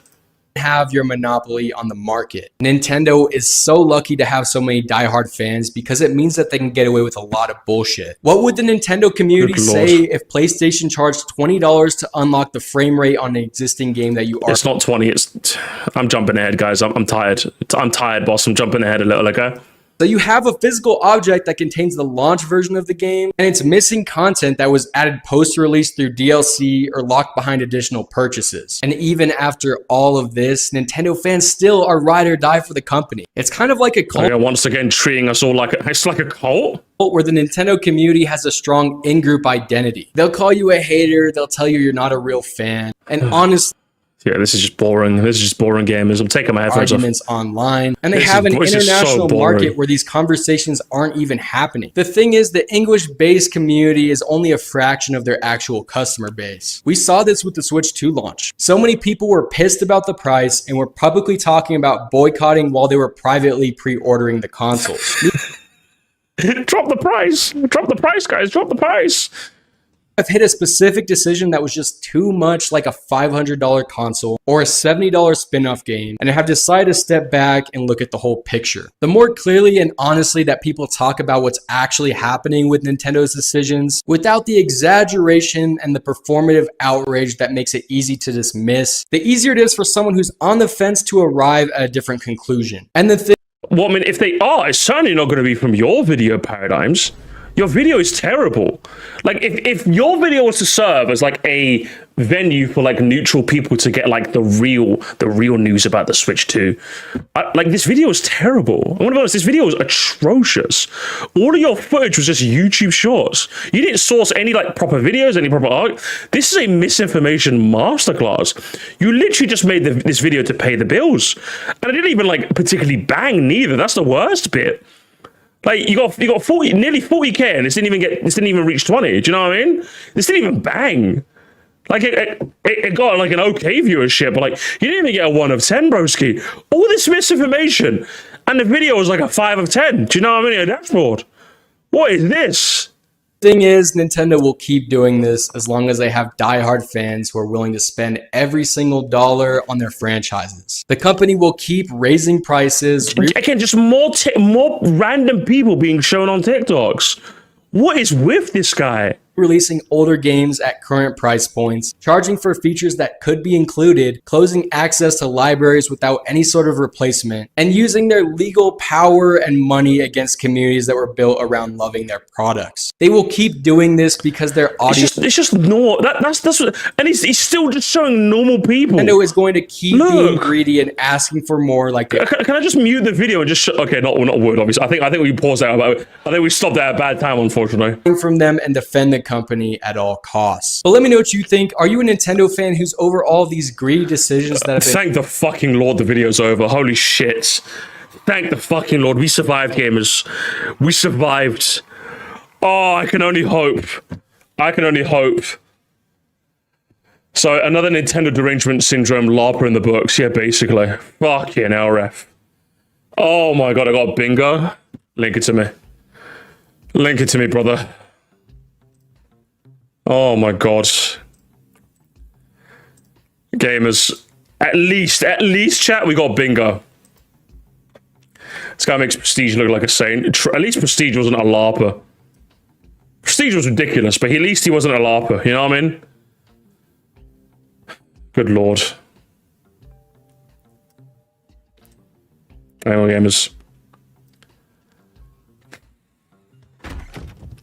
Have your monopoly on the market. Nintendo is so lucky to have so many diehard fans because it means that they can get away with a lot of bullshit. What would the Nintendo community say if PlayStation charged $20 to unlock the frame rate on an existing game that you are... It's not 20, I'm jumping ahead, guys. I'm tired. I'm tired, boss. I'm jumping ahead a little, okay? So you have a physical object that contains the launch version of the game, and it's missing content that was added post-release through DLC or locked behind additional purchases. And even after all of this, Nintendo fans still are ride or die for the company. It's kind of like a cult. Okay, once again, treating us all like it's like a cult? Where the Nintendo community has a strong in-group identity. They'll call you a hater, they'll tell you you're not a real fan, and honestly, yeah, this is just boring. This is just boring gamers. I'm taking my headphones off. Arguments online, and they have an international market where these conversations aren't even happening. The thing is, the English-based community is only a fraction of their actual customer base. We saw this with the Switch 2 launch. So many people were pissed about the price and were publicly talking about boycotting while they were privately pre-ordering the consoles. Drop the price! Drop the price, guys! Drop the price! I've hit a specific decision that was just too much like a $500 console or a $70 spin-off game, and I have decided to step back and look at the whole picture. The more clearly and honestly that people talk about what's actually happening with Nintendo's decisions, without the exaggeration and the performative outrage that makes it easy to dismiss, the easier it is for someone who's on the fence to arrive at a different conclusion. And the thing... Well, I mean, if they are, it's certainly not going to be from your video paradigms. Your video is terrible. Like, if your video was to serve as like a venue for like neutral people to get like the real news about the Switch 2, like this video is terrible. I want to be honest, this video was atrocious. All of your footage was just YouTube Shorts. You didn't source any like proper videos, any proper art. This is a misinformation masterclass. You literally just made this video to pay the bills, and it didn't even like particularly bang neither. That's the worst bit. Like you got nearly 40K, and this didn't even reach 20. Do you know what I mean? This didn't even bang. Like it got like an okay viewership, but like you didn't even get a 1 of 10, broski. All this misinformation, and the video was like a 5 of 10. Do you know what I mean? A dashboard. What is this? Thing is, Nintendo will keep doing this as long as they have diehard fans who are willing to spend every single dollar on their franchises. The company will keep raising prices. Again, just more random people being shown on TikToks. What is with this guy? Releasing older games at current price points, charging for features that could be included, closing access to libraries without any sort of replacement, and using their legal power and money against communities that were built around loving their products. They will keep doing this because their audience... It's just normal. That's what, and he's still just showing normal people. Nintendo is going to keep being greedy and asking for more. Like, can I just mute the video and just okay, not word, obviously. I think we paused that. I think we stopped that at a bad time, unfortunately. From them and defend the company at all costs. But let me know what you think. Are you a Nintendo fan who's over all these greedy decisions that have been... Thank the fucking Lord the video's over. Holy shit. Thank the fucking Lord. We survived, gamers. We survived. Oh, I can only hope. I can only hope. So, another Nintendo derangement syndrome LARPer in the books. Yeah, basically. Fucking hell, ref. Oh my god, I got bingo. Link it to me. Link it to me, brother. Oh my god. Gamers. At least, chat, we got bingo. This guy makes Prestige look like a saint. At least Prestige wasn't a LARPer. Prestige was ridiculous, but at least he wasn't a LARPer. You know what I mean? Good lord. LMAO gamers.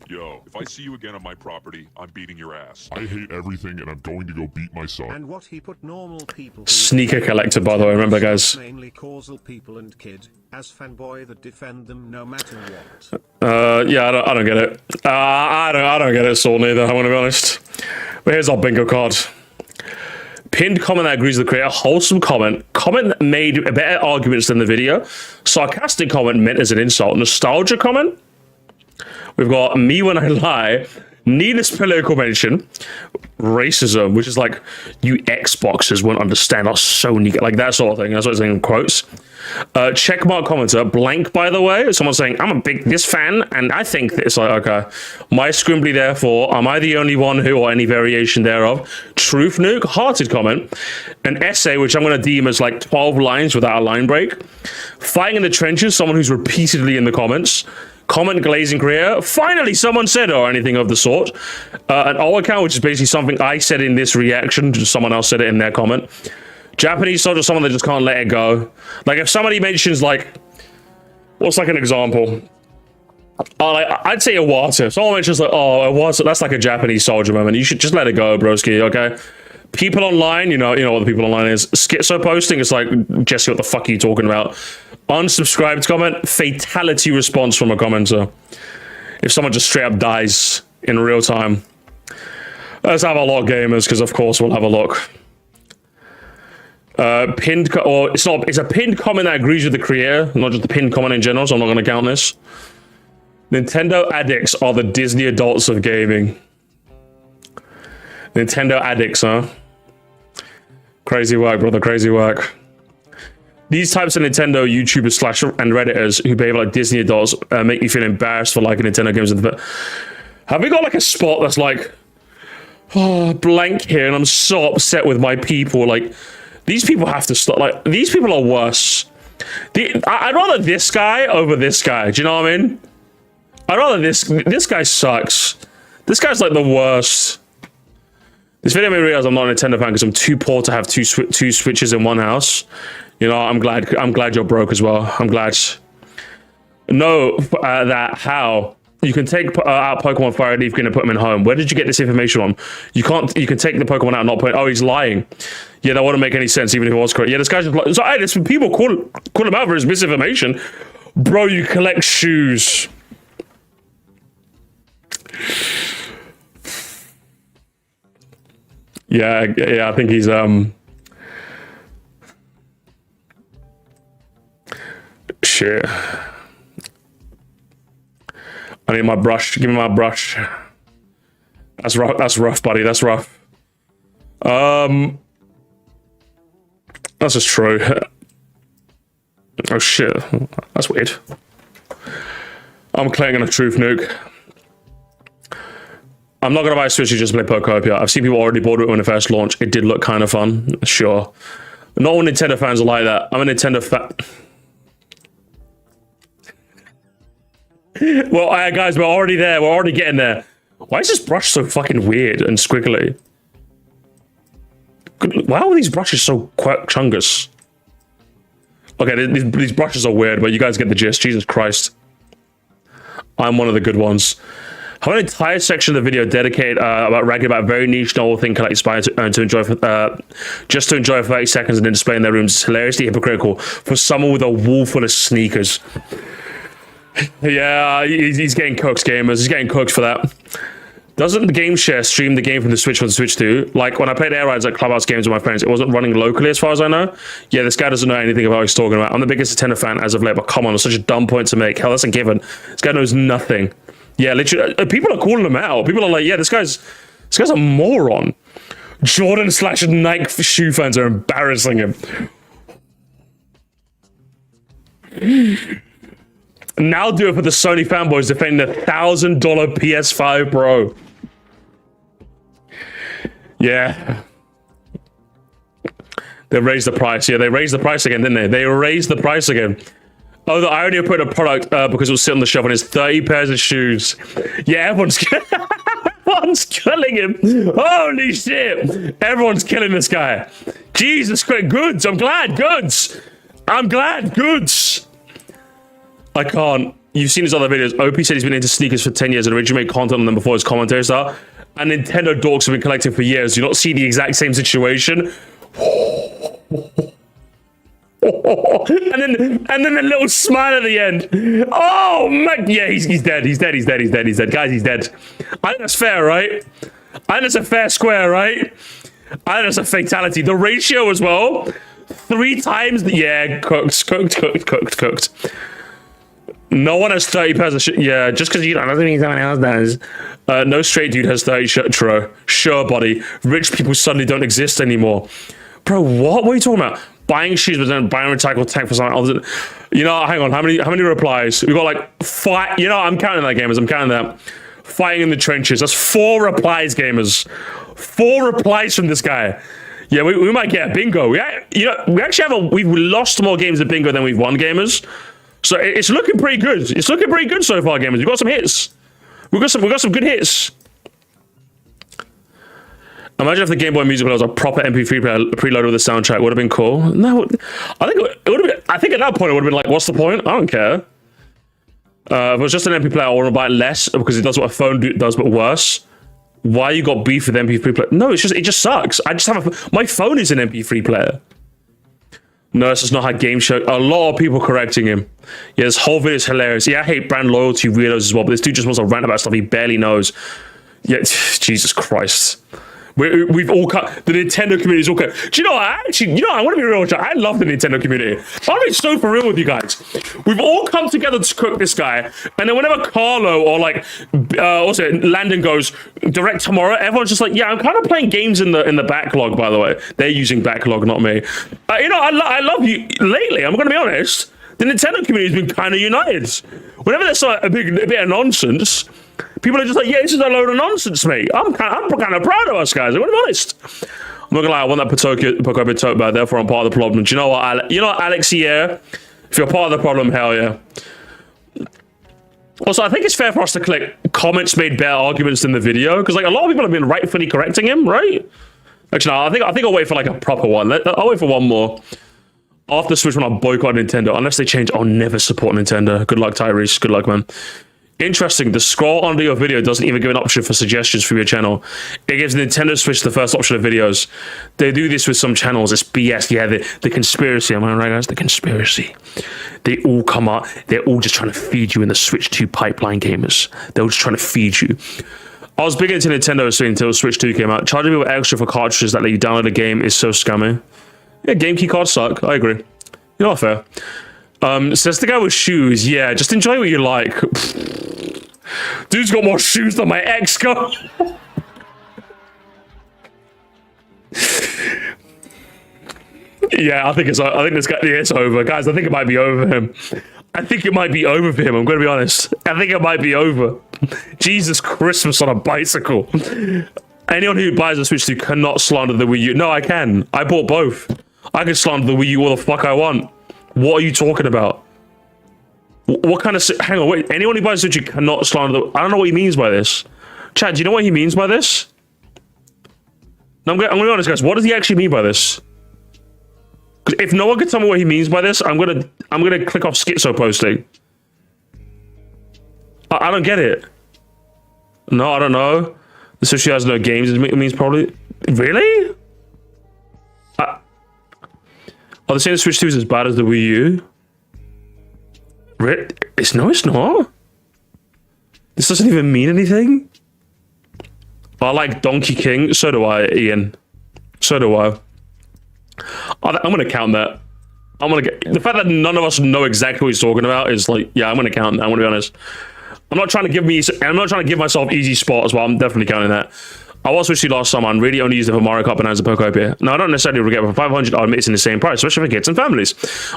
Yo, if I see you again on my property, I'm beating your ass. I hate everything and I'm going to go beat my son. And what he put normal people Sneaker collector, by the way, remember, guys. mainly causal people and kid as fanboy that defend them no matter what. Yeah, I don't get it. I don't get it, Saul, neither, I want to be honest. But here's our bingo card. Pinned comment that agrees with the creator. Wholesome comment. Comment that made better arguments than the video. Sarcastic comment meant as an insult. Nostalgia comment. We've got me when I lie. Needless political mention. Racism, which is like, you Xboxers won't understand our Sony, like that sort of thing. That's what it's saying in quotes. Checkmark commenter, blank by the way. Someone saying, I'm a big this fan, and I think it's like, okay. My scrimbly therefore, am I the only one who, or any variation thereof? Truth nuke, hearted comment. An essay, which I'm going to deem as like 12 lines without a line break. Fighting in the trenches, someone who's repeatedly in the comments. Comment glazing creator, finally someone said or anything of the sort. An O account, which is basically something I said in this reaction, just someone else said it in their comment. Japanese soldier, someone that just can't let it go. Like if somebody mentions like, what's like an example? I'd say Iwata. If someone mentions like, oh, Iwata, that's like a Japanese soldier moment. You should just let it go, broski, okay? People online, you know what the people online is. Schizo posting, it's like, Jesse, what the fuck are you talking about? Unsubscribed comment, fatality response from a commenter. If someone just straight up dies in real time. Let's have a look, gamers, because of course we'll have a look. It's a pinned comment that agrees with the creator, not just the pinned comment in general, so I'm not going to count this. Nintendo addicts are the Disney adults of gaming. Nintendo addicts, huh? Crazy work, brother, crazy work. These types of Nintendo YouTubers slash and Redditors who behave like Disney adults make me feel embarrassed for liking Nintendo games. Have we got like a spot that's like, oh, blank here, and I'm so upset with my people. Like, these people have to stop. Like, these people are worse. I'd rather this guy over this guy. Do you know what I mean? I'd rather this guy sucks. This guy's like the worst. This video made me realize I'm not a Nintendo fan because I'm too poor to have two Switches in one house. You know, I'm glad you're broke as well. I'm glad. Know that how you can take out Pokemon Fire Leaf and put them in home. Where did you get this information on? You can take the Pokemon out and not put. Oh, he's lying. Yeah, that wouldn't make any sense even if it was correct. Yeah, this guy's just like, so hey, there's some people call him out for his misinformation. Bro, you collect shoes. Yeah, I think he's shit. I need my brush. Give me my brush. That's rough. That's rough, buddy. That's rough. That's just true. Oh shit. That's weird. I'm claiming a truth nuke. I'm not gonna buy a Switch to just play Pokopia. I've seen people already bought it when it first launched. It did look kind of fun, sure. Not all Nintendo fans are like that. I'm a Nintendo fan. Well, guys, we're already there. We're already getting there. Why is this brush so fucking weird and squiggly? Why are these brushes so chungus? Okay, these brushes are weird, but you guys get the gist. Jesus Christ. I'm one of the good ones. I have an entire section of the video dedicated about ragging about a very niche novel thing collected by to enjoy just to enjoy for 30 seconds and then display in their rooms. It's hilariously hypocritical for someone with a wall full of sneakers. Yeah, he's getting cooked, gamers. He's getting cooked for that. Doesn't the game share stream the game from the Switch for the Switch 2? Like when I played Air Rides at Clubhouse Games with my friends, it wasn't running locally as far as I know. Yeah, this guy doesn't know anything about what he's talking about. I'm the biggest Nintendo fan as of late, but come on, it's such a dumb point to make. Hell, that's a given. This guy knows nothing. Yeah, literally, people are calling him out. People are like, yeah, this guy's a moron. Jordan / Nike shoe fans are embarrassing him. Now do it for the Sony fanboys defending the $1,000 PS5 Pro. Yeah. They raised the price. Yeah, they raised the price again, didn't they? They raised the price again. Oh, the irony of putting a product because it was sitting on the shelf and it's 30 pairs of shoes. Yeah, everyone's killing him. Holy shit. Everyone's killing this guy. Jesus Christ. Goods. I'm glad. Goods. I'm glad. Goods. I can't. You've seen his other videos. OP said he's been into sneakers for 10 years and originally made content on them before his commentary start. And Nintendo dorks have been collecting for years. Do you not see the exact same situation? and then a little smile at the end. Oh man, yeah, he's dead. He's dead. Guys, he's dead. I think that's fair, right? I think that's a fair square, right? I think that's a fatality. The ratio as well. 3 times. Yeah, cooked. No one has 30 pairs of yeah, just because you don't, doesn't mean someone else does. No straight dude has 30 sure, buddy. Rich people suddenly don't exist anymore. Bro, what? What are you talking about? Buying shoes, but then buying a recycled tank for something else. You know, hang on. How many replies? We got like 5. You know, I'm counting that, gamers. I'm counting that. Fighting in the trenches. That's 4 replies, gamers. 4 replies from this guy. Yeah, we might get a bingo. We actually we've lost more games at bingo than we've won, gamers. So it's looking pretty good. It's looking pretty good so far, gamers. We've got some hits. We've got some good hits. Imagine if the Game Boy Music Player was a proper MP3 player preloaded with a soundtrack. Would have been cool. No, I think it would have been. I think at that point it would have been like, what's the point? I don't care. If it was just an MP3 player, I want to buy it less because it does what a phone does, but worse. Why you got beef with MP3 player? No, it just sucks. I just have my phone is an MP3 player. No, this is not how game show. A lot of people correcting him. Yeah, this whole video is hilarious. Yeah, I hate brand loyalty weirdos as well, but this dude just wants to rant about stuff he barely knows. Yeah, Jesus Christ. We've all cut. The Nintendo community is all cut. Do you know what? I want to be real with you. I love the Nintendo community. I'll be so for real with you guys. We've all come together to cook this guy. And then whenever Carlo or like, also Landon goes direct tomorrow, everyone's just like, yeah, I'm kind of playing games in the backlog, by the way. They're using backlog, not me. I love you. Lately, I'm going to be honest, the Nintendo community has been kind of united. Whenever there's a bit of nonsense, people are just like, yeah, this is a load of nonsense, mate. I'm kind of proud of us, guys. I'm gonna be honest. I'm not gonna lie, I want that Pokemon tote bag, therefore I'm part of the problem. Do you know what, Alex? Yeah, if you're part of the problem, hell yeah. Also, I think it's fair for us to click comments made better arguments than the video, because like a lot of people have been rightfully correcting him, right? Actually, no, I think I'll wait for like a proper one. I'll wait for one more. After Switch, when I boycott Nintendo, unless they change, I'll never support Nintendo. Good luck, Tyrese. Good luck, man. Interesting, the scroll under your video doesn't even give an option for suggestions from your channel. It gives Nintendo Switch the first option of videos. They do this with some channels. It's BS. Yeah, the conspiracy. Am I right, guys? The conspiracy. They all come up. They're all just trying to feed you in the Switch 2 pipeline, gamers. They're all just trying to feed you. I was big into Nintendo until Switch 2 came out. Charging people extra for cartridges that let you download a game is so scummy. Yeah, game key cards suck. I agree. You're not fair. Says the guy with shoes. Yeah, just enjoy what you like. Dude's got more shoes than my ex got. Yeah, I think this guy. Yeah, it's over, guys. I think it might be over for him. I think it might be over for him. I'm going to be honest. I think it might be over. Jesus Christmas on a bicycle. Anyone who buys a Switch 2 cannot slander the Wii U. No, I can. I bought both. I can slander the Wii U all the fuck I want. What are you talking about? What kind of... Hang on, wait. Anyone who buys a Switch 2 cannot slander the... I don't know what he means by this. Chad, do you know what he means by this? No, I'm going to be honest, guys. What does he actually mean by this? Because if no one can tell me what he means by this, I'm gonna click off schizo posting. I don't get it. No, I don't know. The Switch has no games. It means probably... Really? Are they saying the Switch 2 is as bad as the Wii U? It's not. This doesn't even mean anything. I like Donkey King. So do I, Ian. So do I. I'm gonna count that. The fact that none of us know exactly what he's talking about is like, yeah, I'm gonna count that. I'm gonna be honest. I'm not trying to give myself easy spot as well. I'm definitely counting that. I was Switch 2 last summer and really only used it for Mario Kart Bonanza Pokopia. Now, I don't necessarily regret it. For 500, I'll admit it's in the same price, especially for kids and families.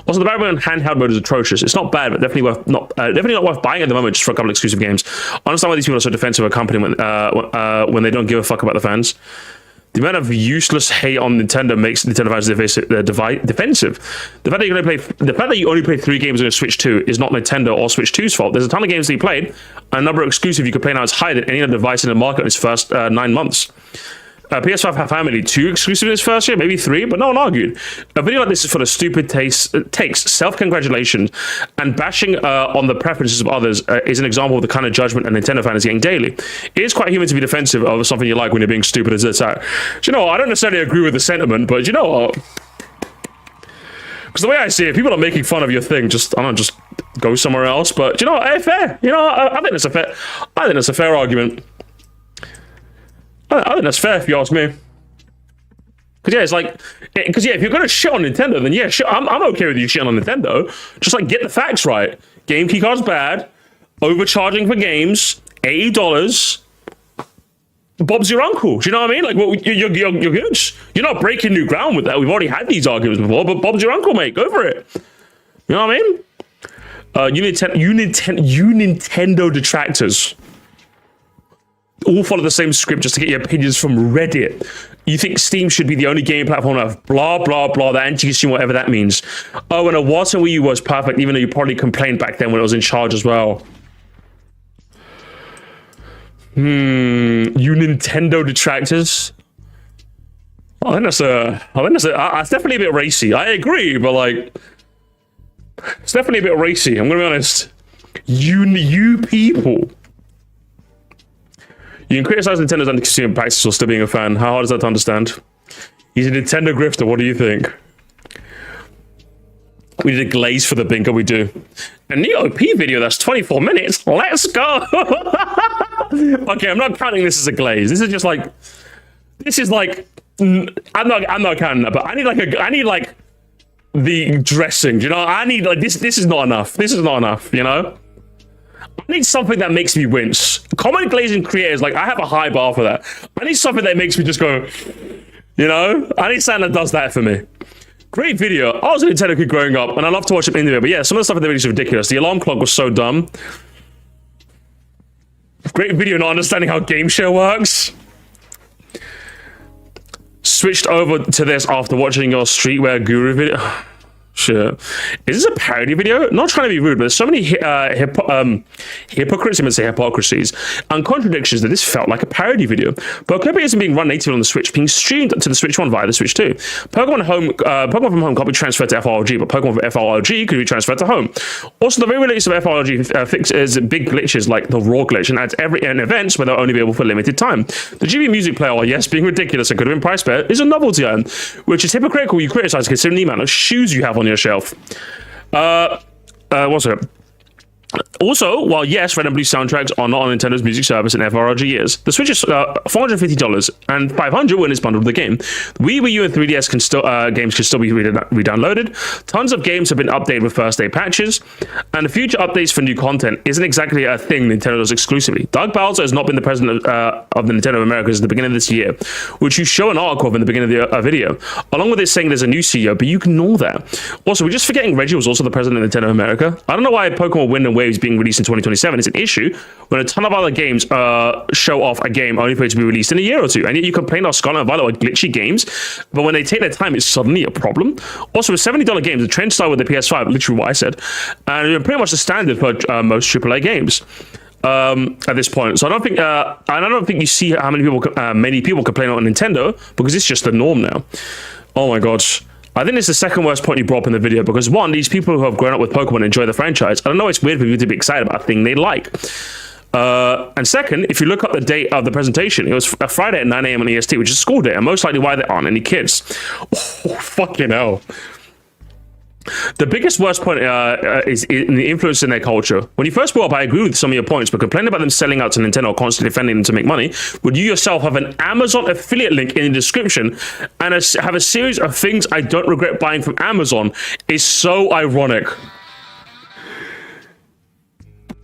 Also, the battery and handheld mode is atrocious. It's not bad, but definitely not worth buying at the moment just for a couple of exclusive games. I understand why these people are so defensive of a company when they don't give a fuck about the fans. The amount of useless hate on Nintendo makes Nintendo fans defensive. The fact that you only played 3 games on a Switch 2 is not Nintendo or Switch 2's fault. There's a ton of games that you played, and a number of exclusive you could play now is higher than any other device in the market in its first 9 months. PS5 family 2 exclusive in its first year, maybe 3, but no one argued. A video like this is full of stupid takes, self-congratulations, and bashing on the preferences of others is an example of the kind of judgment a Nintendo fan is getting daily. It is quite human to be defensive of something you like when you're being stupid as it's at. Do you know, I don't necessarily agree with the sentiment, but you know what? Because the way I see it, people are making fun of your thing. Just, I don't know, just go somewhere else. But you know, hey, fair. You know, I think that's a fair. I think that's a fair argument. I think that's fair if you ask me. Because yeah, it's like, because yeah, if you're gonna shit on Nintendo, then yeah, shit, I'm okay with you shitting on Nintendo. Just like get the facts right. Game keycard's bad. Overcharging for games. $80. Bob's your uncle. Do you know what I mean? Like, well, you're good. You're not breaking new ground with that. We've already had these arguments before, but Bob's your uncle, mate. Go for it. You know what I mean? You Nintendo detractors all follow the same script just to get your opinions from Reddit. You think Steam should be the only game platform of blah, blah, blah, that anti-Steam, whatever that means. Oh, and a Watson Wii U was perfect, even though you probably complained back then when it was in charge as well. You Nintendo detractors. I think that's definitely a bit racy. I agree, but like, it's definitely a bit racy. I'm gonna be honest. You people. You can criticize Nintendo's anti-consumer practices while still being a fan. How hard is that to understand? He's a Nintendo grifter. What do you think? We did a glaze for the bingo. We do. A Neo P video that's 24 minutes. Let's go. Okay, I'm not counting this as a glaze. This is just like, this is like, I'm not counting that, but I need like the dressing. You know, I need like this. This is not enough. This is not enough. You know, I need something that makes me wince. Comment glazing creators, like I have a high bar for that. I need something that makes me just go. You know, I need something that does that for me. Great video. I was a Nintendo kid growing up, and I love to watch it in the video. But yeah, some of the stuff in the video is ridiculous. The alarm clock was so dumb. Great video, not understanding how game share works. Switched over to this after watching your streetwear guru video. Sure. Is this a parody video? Not trying to be rude, but there's so many hypocrites, I'm going to say hypocrisies, and contradictions that this felt like a parody video. Pokemon isn't being run natively on the Switch, being streamed to the Switch 1 via the Switch 2. Pokemon from Home can't be transferred to FRLG, but Pokemon from FRLG could be transferred to Home. Also, the re-release of FRLG fixes big glitches like the raw glitch and adds an events where they'll only be able for limited time. The GB Music Player, while yes, being ridiculous and could have been priced better, is a novelty item, which is hypocritical. You criticize considering the amount of shoes you have on your shelf. What's it? Also, while yes, Red and Blue soundtracks are not on Nintendo's music service in FRLG years, the Switch is $450 and $500 when it's bundled with the game. Wii U and 3DS can still games can still be re-downloaded. Tons of games have been updated with first day patches, and the future updates for new content isn't exactly a thing Nintendo does exclusively. Doug Bowser has not been the president of the Nintendo of America since the beginning of this year, which you show an article of in the beginning of the video, along with it saying there's a new CEO, but you can ignore that. Also, we're just forgetting Reggie was also the president of Nintendo of America. I don't know why Pokemon Wind and Waves being released in 2027 is an issue when a ton of other games show off a game only for it to be released in a year or two, and yet you complain about Scarlet and Violet are glitchy games, but when they take their time it's suddenly a problem. Also, with $70 games, the trend started with the PS5, literally what I said, and pretty much the standard for most AAA games at this point. So I don't think you see how many people complain on Nintendo, because it's just the norm now. Oh my god. I think it's the second worst point you brought up in the video, because one, these people who have grown up with Pokemon enjoy the franchise. I don't know, it's weird for people to be excited about a thing they like. And second, if you look up the date of the presentation, it was a Friday at 9 a.m. on EST, which is school day, and most likely why there aren't any kids. Oh, fucking hell. The biggest worst point is in the influence in their culture. When you first brought up, I agree with some of your points, but complaining about them selling out to Nintendo or constantly defending them to make money, would you yourself have an Amazon affiliate link in the description and have a series of things I don't regret buying from Amazon is so ironic.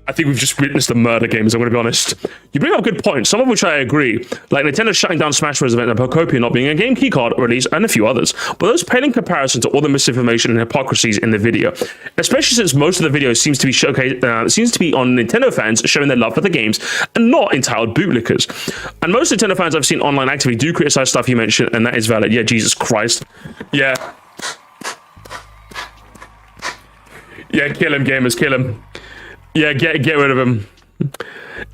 I think we've just witnessed the murder games, I'm going to be honest. You bring up good points, some of which I agree, like Nintendo shutting down Smash Bros. Event and Pokopia not being a game keycard release, and a few others. But those pale in comparison to all the misinformation and hypocrisies in the video, especially since most of the video seems to be on Nintendo fans showing their love for the games and not entitled bootlickers. And most Nintendo fans I've seen online actively do criticize stuff you mentioned, and that is valid. Yeah, Jesus Christ. Yeah. Yeah, kill him, gamers, kill him. Yeah, get rid of him.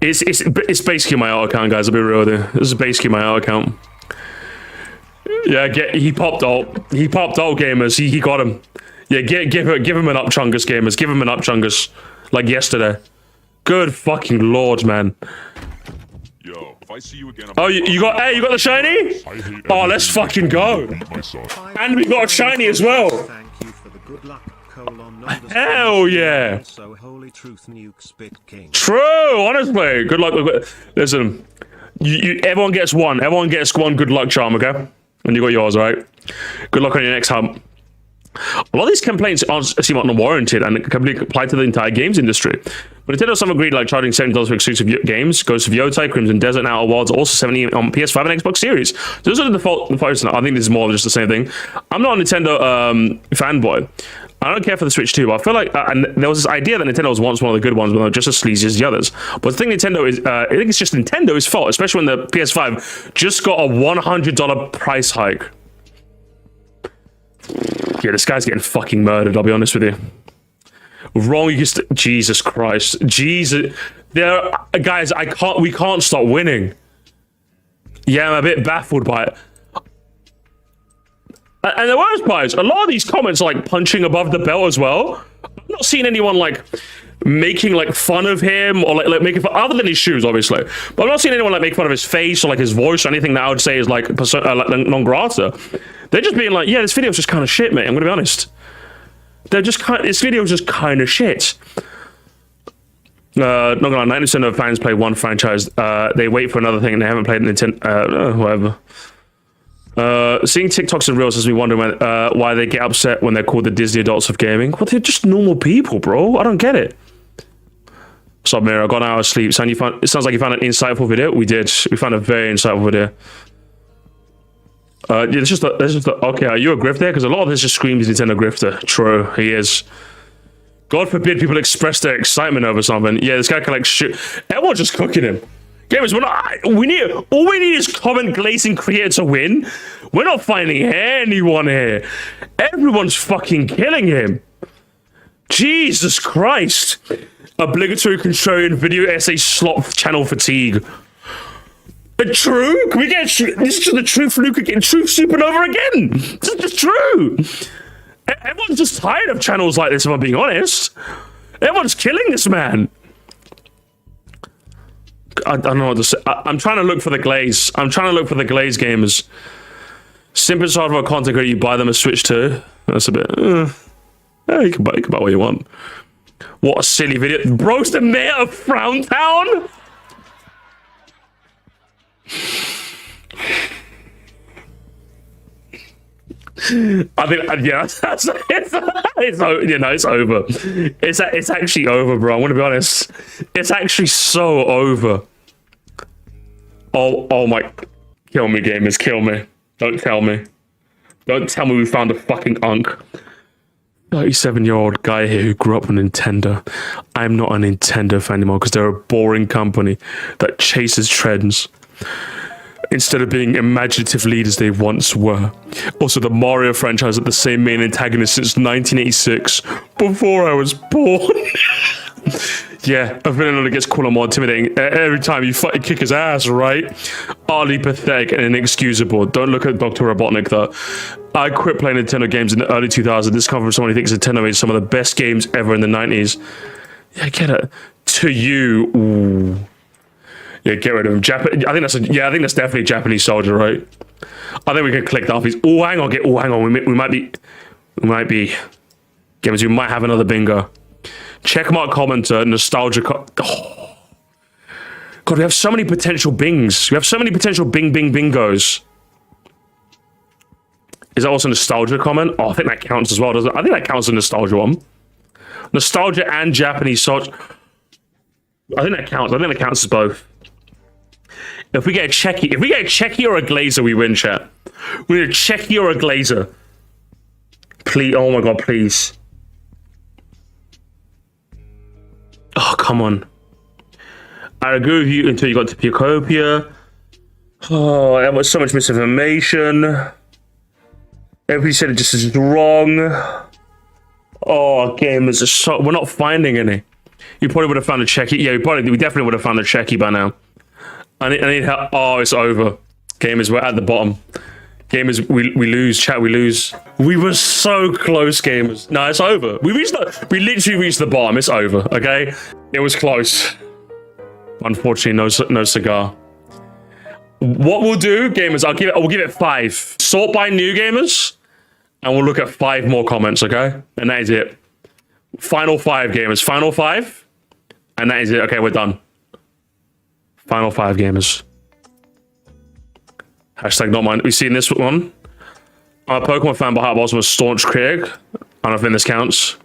It's basically my alt account, guys. I'll be real with you. This is basically my alt account. Yeah, he popped ult. He popped ult, gamers. He got him. Yeah, give him an up, Chungus, gamers. Give him an up, Chungus. Like yesterday. Good fucking lord, man. Yo, if I see you again, Oh, you got the shiny? Oh, let's fucking go. And we got a shiny as well. Thank you for the good luck, Hell yeah. So holy truth nuke spit king. True, honestly. Good luck. Listen, everyone gets one. Everyone gets one good luck charm, okay? And you got yours, all right? Good luck on your next hump. A lot of these complaints seem unwarranted and completely apply to the entire games industry. But Nintendo some agreed like charging $70 for exclusive games, Ghost of Yotei, Crimson Desert, and Outer Wilds, also $70 on PS5 and Xbox Series. Those are the default. I think this is more of just the same thing. I'm not a Nintendo fanboy. I don't care for the Switch 2, but I feel like and there was this idea that Nintendo was once one of the good ones, but they're just as sleazy as the others. But the thing Nintendo is, I think it's just Nintendo's fault, especially when the PS5 just got a $100 price hike. Yeah, this guy's getting fucking murdered, I'll be honest with you. Wrong, Jesus Christ. Jesus. Guys, we can't stop winning. Yeah, I'm a bit baffled by it. And the worst part is, a lot of these comments are like punching above the belt as well. I'm not seeing anyone like making like fun of him or like making fun, other than his shoes, obviously. But I'm not seeing anyone like make fun of his face or like his voice or anything that I would say is like non grata. They're just being like, yeah, this video's just kind of shit, mate. I'm gonna be honest. This video's just kind of shit. Not gonna lie, 90% of fans play one franchise. They wait for another thing and they haven't played Nintendo. Whatever. Seeing TikToks and Reels has me wondering why they get upset when they're called the Disney adults of gaming. Well, they're just normal people, bro. I don't get it. What's up, Mira? I got an hour of sleep. It sounds like you found an insightful video. We did. We found a very insightful video. Yeah, okay, are you a grifter? Because a lot of this just screams Nintendo grifter. True, he is. God forbid people express their excitement over something. Yeah, this guy can like shoot. Everyone's just cooking him. Gamers, all we need is common glazing creator to win. We're not finding anyone here. Everyone's fucking killing him. Jesus Christ. Obligatory contrarian video essay slot channel fatigue. True? Can we get this is just the truth Luke again? Truth supernova again? This is just true. Everyone's just tired of channels like this, if I'm being honest. Everyone's killing this man. I don't know what to say. I'm trying to look for the glaze. I'm trying to look for the glaze gamers. Simple hardware content creator, you buy them a Switch 2. That's a bit. Yeah, you can buy what you want. What a silly video. Bro's the mayor of Frowntown? I think, yeah, it's over. It's actually over, bro. I'm gonna be honest. It's actually so over. Oh my, kill me, gamers, kill me. Don't tell me. Don't tell me we found a fucking unk. 37-year-old guy here who grew up on Nintendo. I'm not a Nintendo fan anymore because they're a boring company that chases trends instead of being imaginative leaders they once were. Also, the Mario franchise had the same main antagonist since 1986, before I was born. Yeah, a villain only gets cooler, more intimidating every time you fucking kick his ass, right? Utterly pathetic and inexcusable. Don't look at Dr. Robotnik, though. I quit playing Nintendo games in the early 2000s. This comes from someone who thinks Nintendo made some of the best games ever in the 90s. Yeah, I get it. To you, ooh. Yeah, get rid of him. I think that's definitely a Japanese soldier, right? I think we can click that off. Oh, hang on. We might be. Gamers, we might have another bingo. Checkmark commenter, nostalgia. Oh. God, we have so many potential bings. We have so many potential bingos. Is that also nostalgia comment? Oh, I think that counts as well, doesn't it? I think that counts as a nostalgia one. Nostalgia and Japanese soldier. I think that counts. I think that counts as both. If we get a Checky or a Glazer, we win, chat. We need a Checky or a Glazer. Please, oh my god, please. Oh, come on. I agree with you until you got to Picopia. Oh, there was so much misinformation. Everybody said it just is wrong. Oh, gamers are so... We're not finding any. You probably would have found a Checky. Yeah, we definitely would have found a Checky by now. I need help. Oh, it's over. Gamers, we're at the bottom. Gamers, we lose, chat, we lose. We were so close, gamers. No, it's over. We literally reached the bottom. It's over, okay? It was close. Unfortunately, no cigar. What we'll do, gamers, we'll give it 5. Sort by new gamers, and we'll look at 5 more comments, okay? And that is it. Final 5, gamers. Final 5, and that is it. Okay, we're done. Final 5, gamers. Hashtag not mine. We've seen this one. I'm a Pokemon fan, but I was a staunch critic. I don't know if this counts.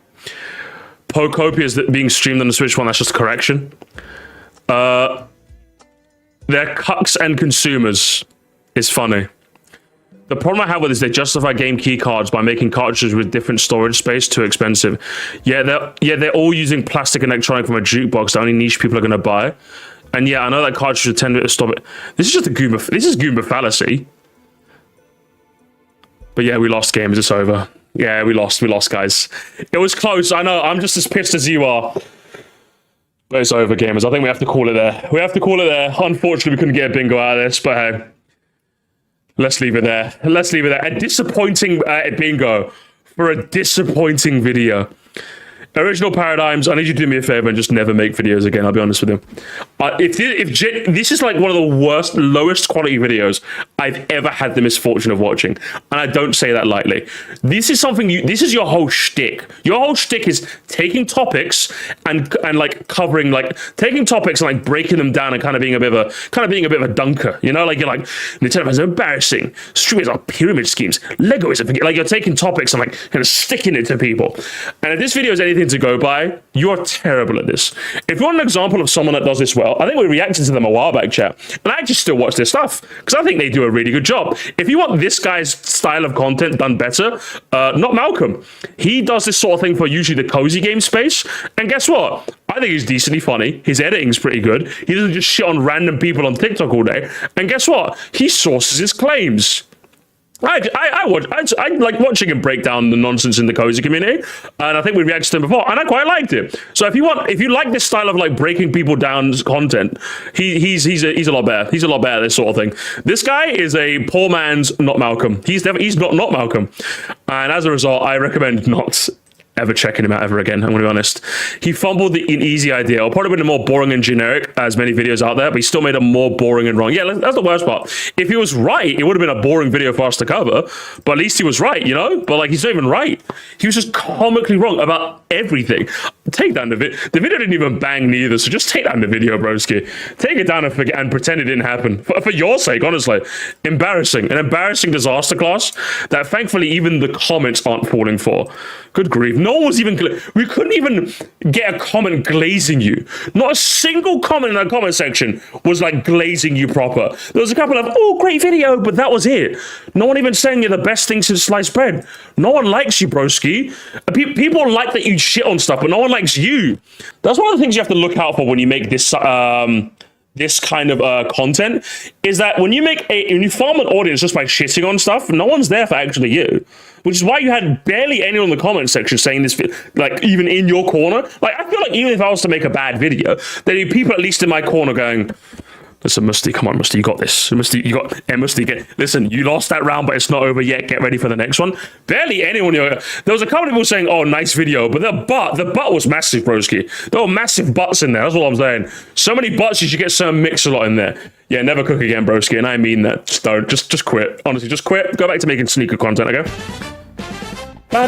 Pokopia is being streamed on the Switch one. That's just a correction. They're cucks and consumers. It's funny. The problem I have with this, they justify game key cards by making cartridges with different storage space too expensive. Yeah, they're all using plastic and electronic from a jukebox that only niche people are going to buy. And yeah, I know that cartridge would tend to stop it. This is just a Goomba. This is Goomba fallacy. But yeah, we lost, games. It's over. Yeah, we lost. We lost, guys. It was close. I know. I'm just as pissed as you are. But it's over, gamers. I think we have to call it there. We have to call it there. Unfortunately, we couldn't get a bingo out of this. But hey, let's leave it there. Let's leave it there. A disappointing bingo for a disappointing video. Original Paradigms, I need you to do me a favor and just never make videos again. I'll be honest with you. If this is like one of the worst, lowest quality videos I've ever had the misfortune of watching, and I don't say that lightly. This is something this is your whole shtick. Your whole shtick is taking topics and like covering, like taking topics and like breaking them down and kind of being a bit of a dunker. You know, like you're like Nintendo fans are embarrassing. Streamers are pyramid schemes. Lego is like you're taking topics and like kind of sticking it to people. And if this video is anything to go by, you're terrible at this. If you want an example of someone that does this well, I think we reacted to them a while back, chat, and I actually still watch their stuff because I think they do a really good job. If you want this guy's style of content done better, not Malcolm. He does this sort of thing for usually the cozy game space, and guess what? I think he's decently funny. His editing's pretty good. He doesn't just shit on random people on TikTok all day, and guess what? He sources his claims. I like watching him break down the nonsense in the cozy community, and I think we reacted to him before, and I quite liked it. So if you like this style of like breaking people down's content, he's a lot better. He's a lot better at this sort of thing. This guy is a poor man's not Malcolm. He's not Malcolm, and as a result, I recommend not ever checking him out ever again. I'm going to be honest. He fumbled an easy idea. It'll probably been more boring and generic as many videos out there, but he still made them more boring and wrong. Yeah, that's the worst part. If he was right, it would have been a boring video for us to cover, but at least he was right, you know? But like, he's not even right. He was just comically wrong about everything. Take down the video. The video didn't even bang neither, so just take down the video, broski. Take it down and pretend it didn't happen. For your sake, honestly. Embarrassing. An embarrassing disaster class that thankfully even the comments aren't falling for. Good grief. No one was even... We couldn't even get a comment glazing you. Not a single comment in that comment section was like glazing you proper. There was a couple of, oh, great video, but that was it. No one even saying you're the best thing since sliced bread. No one likes you, broski. People like that you shit on stuff, but no one likes you. That's one of the things you have to look out for when you make this... this kind of content, is that when you farm an audience just by shitting on stuff, no one's there for actually you. Which is why you had barely anyone in the comment section saying this, like, even in your corner. Like, I feel like even if I was to make a bad video, there'd be people at least in my corner going, listen, Musty, come on, Musty, you got this. Musty, listen, you lost that round, but it's not over yet. Get ready for the next one. Barely anyone. There was a couple of people saying, oh, nice video, but the butt was massive, broski. There were massive butts in there. That's what I'm saying. So many butts, you should get some Mix-a-Lot in there. Yeah, never cook again, broski, and I mean that. Just don't. Just quit. Honestly, just quit. Go back to making sneaker content, okay? I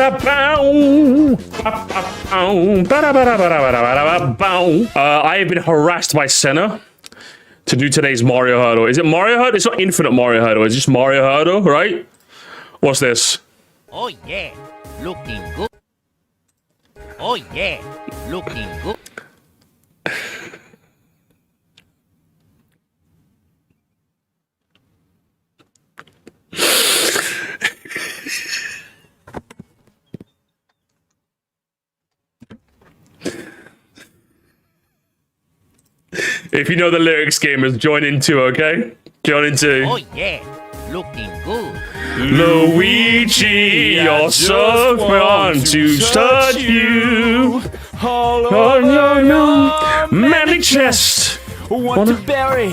have been harassed by Senna to do today's Mario Hurdle. Is it Mario Hurdle? It's not Infinite Mario Hurdle. It's just Mario Hurdle, right? What's this? Oh yeah, looking good. Oh yeah, looking good. If you know the lyrics, gamers, join in too, okay? Join in too. Oh yeah, looking good. Luigi, you're so fun to touch you. On your manly chest. Want to bury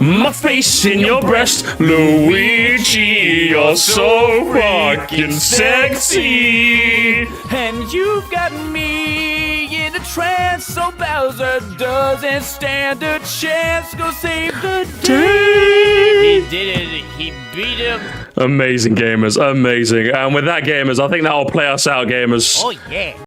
My face in your breast, Luigi, you're so fucking sexy. And you've got me in a trance, so Bowser doesn't stand a chance. Go save the day. He did it. He beat him. Amazing, gamers. Amazing. And with that, gamers, I think that'll play us out, gamers. Oh, yeah.